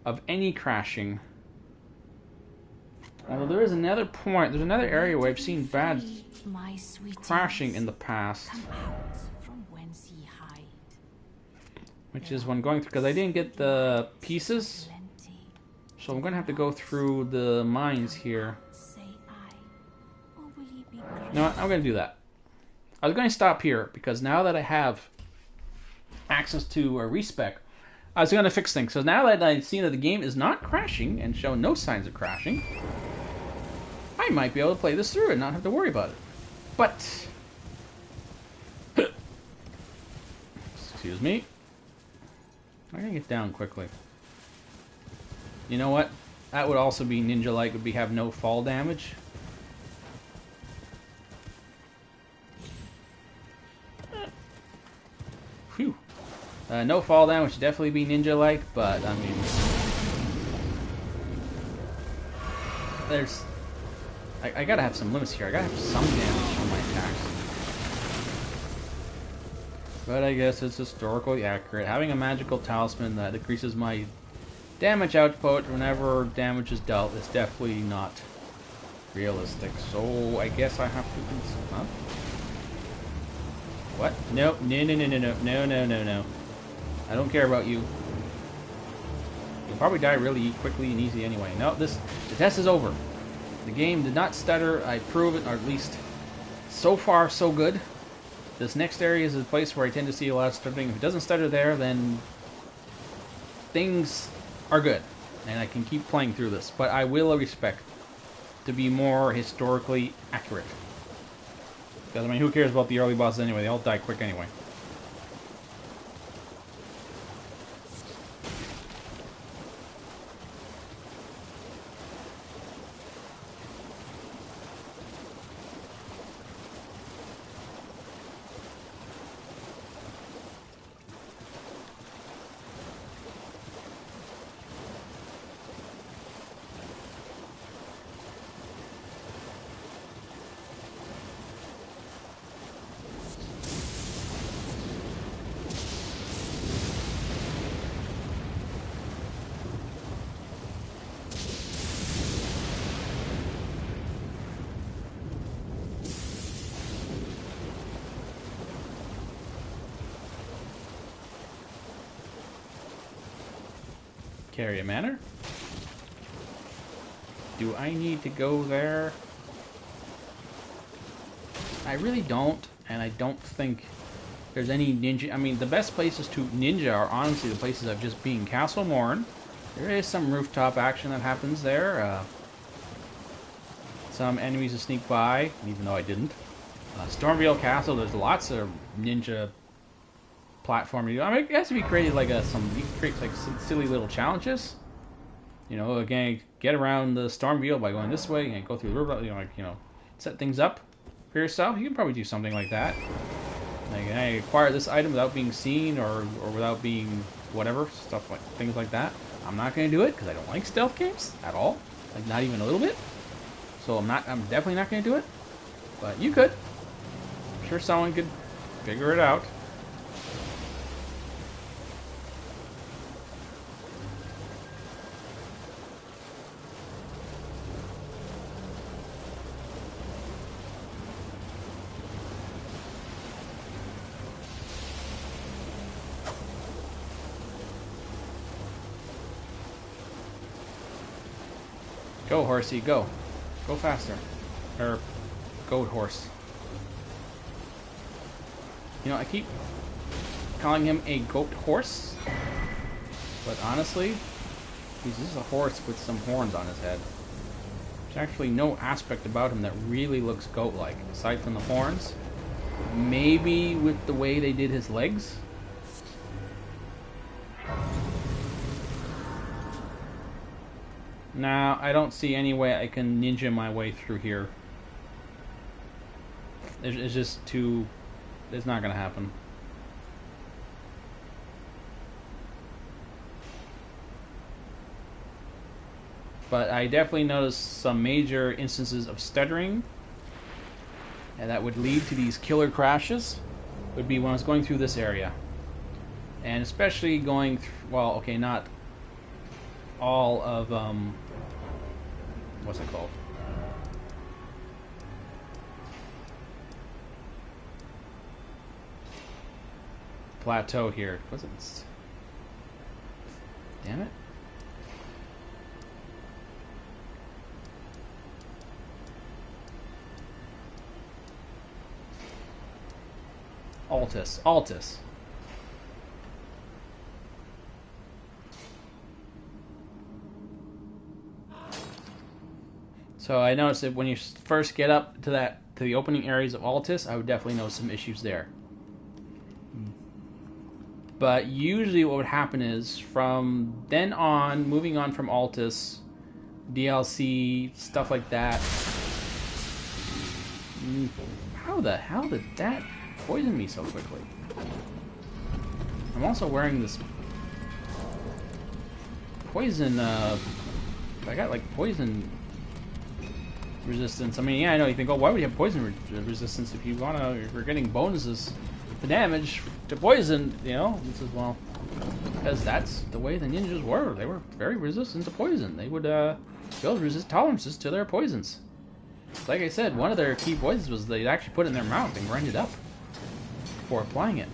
of any crashing. Although there is another point, there's another area where I've seen bad crashing in the past, which is when going through, because I didn't get the pieces. So I'm going to have to go through the mines here. You know what? I'm going to do that. I was going to stop here because now that I have access to a respec, I was going to fix things. So now that I've seen that the game is not crashing and show no signs of crashing, I might be able to play this through and not have to worry about it. But, excuse me, I'm going to get down quickly. You know what? That would also be ninja-like, would have no fall damage. Phew. No fall damage would definitely be ninja-like, but, I mean... I gotta have some limits here. I gotta have some damage on my attacks. But I guess it's historically accurate. Having a magical talisman that increases my damage output whenever damage is dealt is definitely not realistic. So I guess I have to... Huh? What? No. I don't care about you. You'll probably die really quickly and easy anyway. No, the test is over. The game did not stutter. I prove it, or at least so far so good. This next area is a place where I tend to see a lot of stuttering. If it doesn't stutter there, then things are good, and I can keep playing through this, but I will respect to be more historically accurate. Because, I mean, who cares about the early bosses anyway? They all die quick anyway. Carry a manor? Do I need to go there? I really don't, and I don't think there's any ninja... I mean, the best places to ninja are honestly the places I've just been. Castle Morn. There is some rooftop action that happens there. Some enemies to sneak by, even though I didn't. Stormveil Castle, there's lots of ninja platforming. I mean, it has to be created like you can create like some silly little challenges. You know, again, get around the Stormveil by going this way and go through the river. Set things up for yourself. You can probably do something like that. Like, I acquire this item without being seen or without being whatever, things like that. I'm not going to do it because I don't like stealth games at all, like not even a little bit. So I'm definitely not going to do it. But you could. I'm sure someone could figure it out. Go, horsey, go. Go faster. Or, goat horse. You know, I keep calling him a goat horse, but honestly, he's just a horse with some horns on his head. There's actually no aspect about him that really looks goat-like, aside from the horns. Maybe with the way they did his legs. Now, I don't see any way I can ninja my way through here. It's just too... It's not gonna happen. But I definitely noticed some major instances of stuttering, and that would lead to these killer crashes. Would be when I was going through this area, and especially going well, okay, not all of what's it called? Plateau here. Was it? Damn it. Altus. So I noticed that when you first get up to the opening areas of Altus, I would definitely notice some issues there. But usually what would happen is from then on, moving on from Altus, DLC, stuff like that. How the hell did that poison me so quickly? I'm also wearing this poison, I got like poison resistance. I mean, yeah, I know you think, oh, why would you have poison resistance if you're getting bonuses to damage to poison, you know? This is, well, because that's the way the ninjas were. They were very resistant to poison. They would build tolerances to their poisons. Like I said, one of their key poisons was they'd actually put it in their mouth and grind it up before applying it.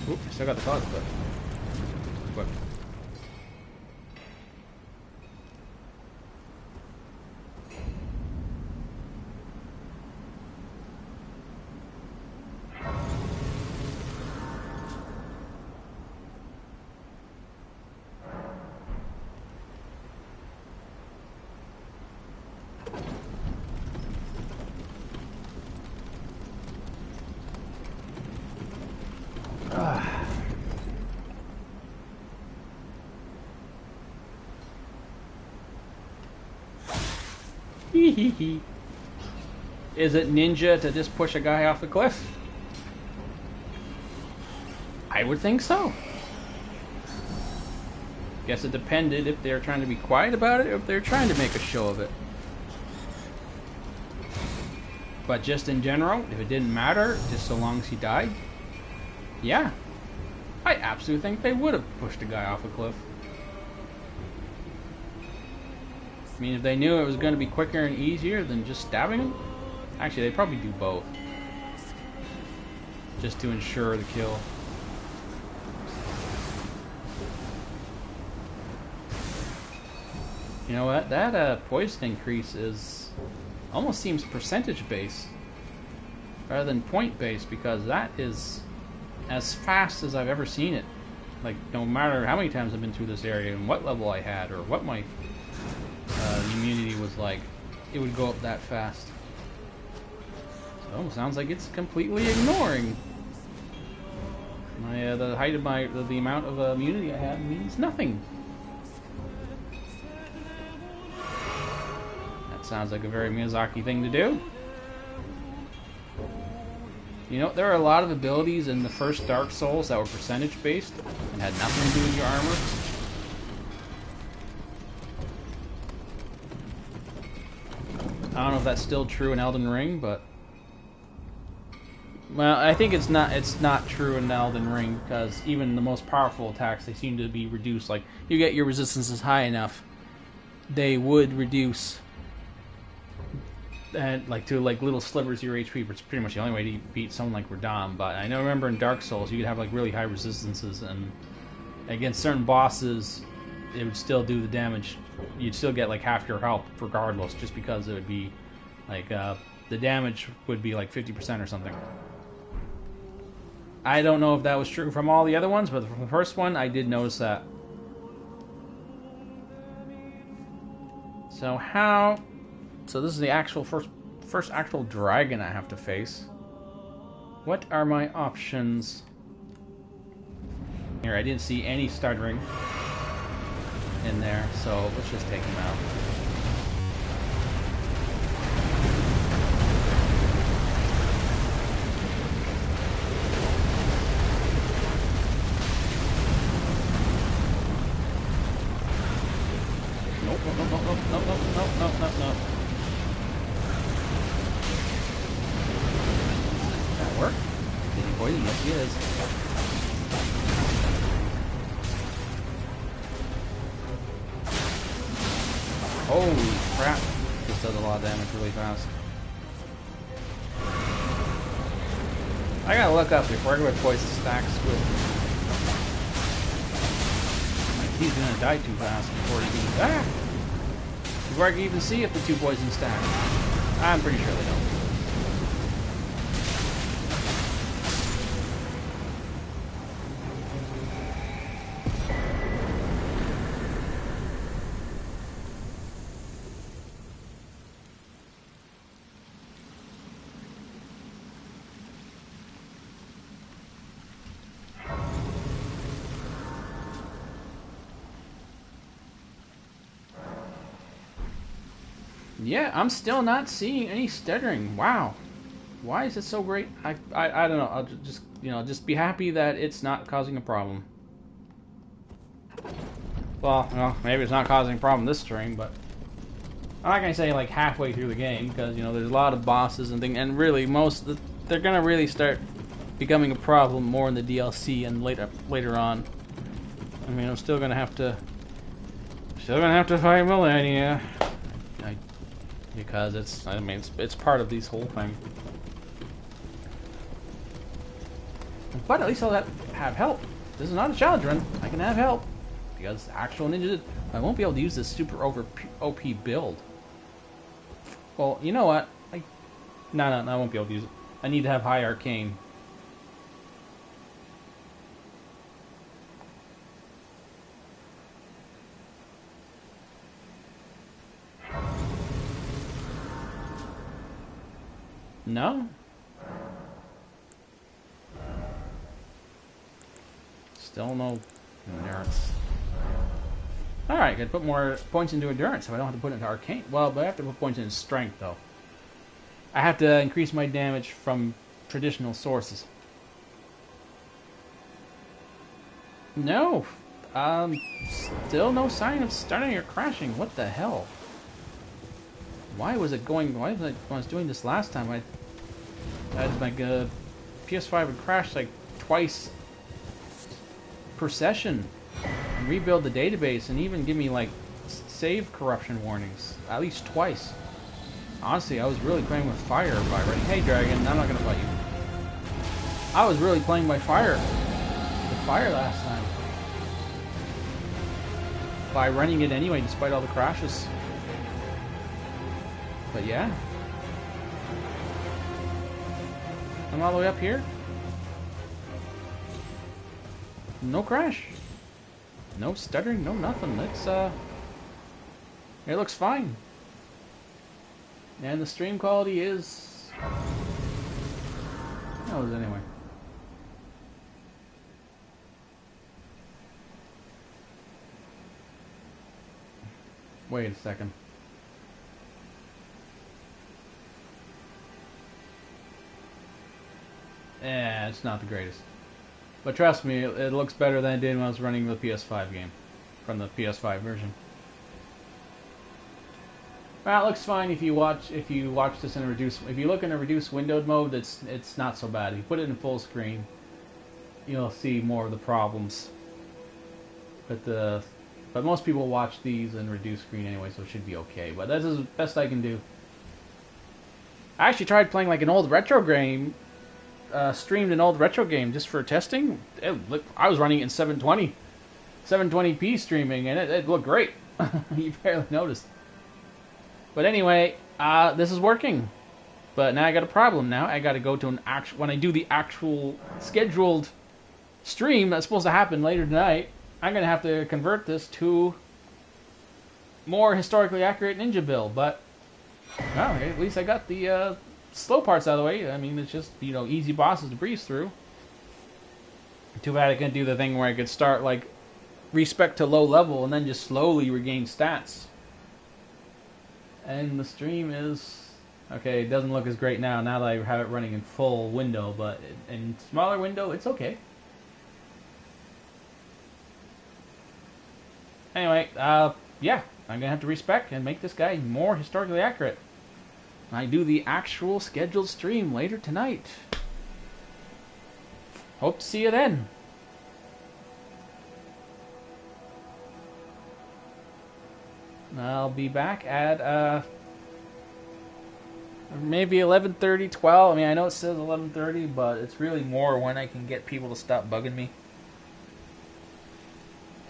Oop, I still got the cloud clip. Equipped. Is it ninja to just push a guy off a cliff? I would think so. Guess it depended if they're trying to be quiet about it or if they're trying to make a show of it. But just in general, if it didn't matter, just so long as he died, yeah, I absolutely think they would have pushed a guy off a cliff. I mean, if they knew it was going to be quicker and easier than just stabbing him, actually, they'd probably do both, just to ensure the kill. You know what? That poison increase almost seems percentage based rather than point based, because that is as fast as I've ever seen it. Like, no matter how many times I've been through this area and what level I had or what my immunity was like, it would go up that fast. So it almost sounds like it's completely ignoring my the height of the amount of immunity I have means nothing. That sounds like a very Miyazaki thing to do. You know, there are a lot of abilities in the first Dark Souls that were percentage based and had nothing to do with your armor. I don't know if that's still true in Elden Ring, but well, I think it's not true in Elden Ring, because even the most powerful attacks, they seem to be reduced. Like, you get your resistances high enough, they would reduce and like to like little slivers of your HP, which is pretty much the only way to beat someone like Radam. But I know, remember in Dark Souls, you could have like really high resistances, and against certain bosses, it would still do the damage. You'd still get like half your health regardless, just because it would be like the damage would be like 50% or something. I don't know if that was true from all the other ones, but from the first one, I did notice that. So how? So this is the actual first actual dragon I have to face. What are my options? Here, I didn't see any stuttering in there, so let's just take him out. Nope, nope, nope, nope, nope, nope, nope, nope, nope, nope. That work? Is he poisoned? Yes, he is. Holy crap. This does a lot of damage really fast. I gotta look up if regular poison stacks with... Like, he's gonna die too fast before he can... Ah! Before I can even see if the two poison stack. I'm pretty sure they don't. Yeah, I'm still not seeing any stuttering. Wow. Why is it so great? I don't know. I'll just, just be happy that it's not causing a problem. Well, maybe it's not causing a problem this stream, but I'm not gonna say like halfway through the game, because there's a lot of bosses and things, and really they're gonna really start becoming a problem more in the DLC and later on. I mean, I'm still gonna have to fight Millennia. Because it's part of this whole thing. But at least I'll have help. This is not a challenge run. I can have help. Because actual ninjas, I won't be able to use this super OP build. Well, you know what? No, I won't be able to use it. I need to have high arcane. No? Still no endurance. Alright, I could put more points into endurance so I don't have to put it into arcane. Well, but I have to put points into strength, though. I have to increase my damage from traditional sources. No! Still no sign of starting or crashing. What the hell? Why was when I was doing this last time, I had my PS5 would crash like twice per session and rebuild the database and even give me like save corruption warnings at least twice. Honestly, I was really playing with fire by running. Hey Dragon, I'm not gonna fight you. I was really playing by fire with fire last time by running it anyway despite all the crashes. But yeah, I'm all the way up here. No crash, no stuttering, no nothing. It looks fine, and the stream quality is how is it anyway? Wait a second. Yeah, it's not the greatest. But trust me, it looks better than it did when I was running the PS5 game. From the PS5 version. Well, it looks fine if you watch this in a reduced... If you look in a reduced windowed mode, it's not so bad. If you put it in full screen, you'll see more of the problems. But most people watch these in reduced screen anyway, so it should be okay. But that's as best I can do. I actually tried playing like an old retro game, streamed an old retro game just for testing. I was running it in 720, 720p streaming, and it looked great. You barely noticed. But anyway, this is working. But now I got a problem. Now I got to go to an actual. When I do the actual scheduled stream that's supposed to happen later tonight, I'm gonna have to convert this to more historically accurate ninja build. But well, at least I got the slow parts out of the way. I mean, it's just easy bosses to breeze through. Too bad I couldn't do the thing where I could start like respec to low level and then just slowly regain stats. And the stream is. Okay, it doesn't look as great now that I have it running in full window, but in smaller window, it's okay. Anyway, yeah, I'm gonna have to respec and make this guy more historically accurate. I do the actual scheduled stream later tonight. Hope to see you then. I'll be back at maybe 11:30, 12. I mean, I know it says 11:30, but it's really more when I can get people to stop bugging me.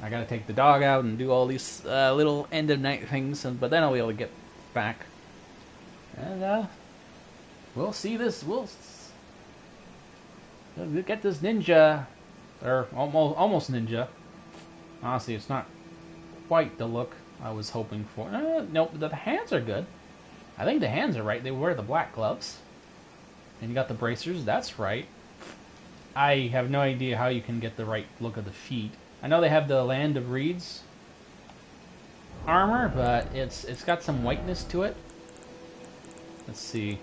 I gotta take the dog out and do all these little end of night things, but then I'll be able to get back. And we'll see this. We'll get this ninja, or almost ninja. Honestly, it's not quite the look I was hoping for. Nope, the hands are good. I think the hands are right. They wear the black gloves. And you got the bracers. That's right. I have no idea how you can get the right look of the feet. I know they have the Land of Reeds armor, but it's got some whiteness to it. Let's see.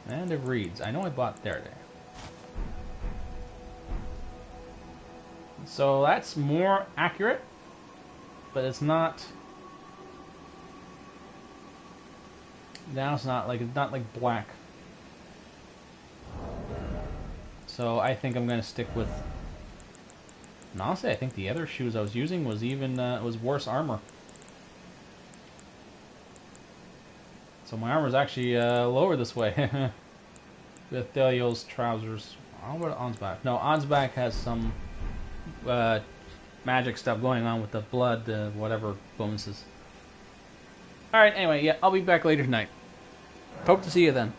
Land of Reeds. I know I bought there. So that's more accurate, but it's not. Now it's not like black. So I think I'm gonna stick with. And honestly, I think the other shoes I was using was even was worse armor. So my armor is actually lower this way. With Thelio's trousers. I'll go to Ansbach. No, Ansbach has some magic stuff going on with the blood, whatever bonuses. Alright, anyway, yeah, I'll be back later tonight. Hope to see you then.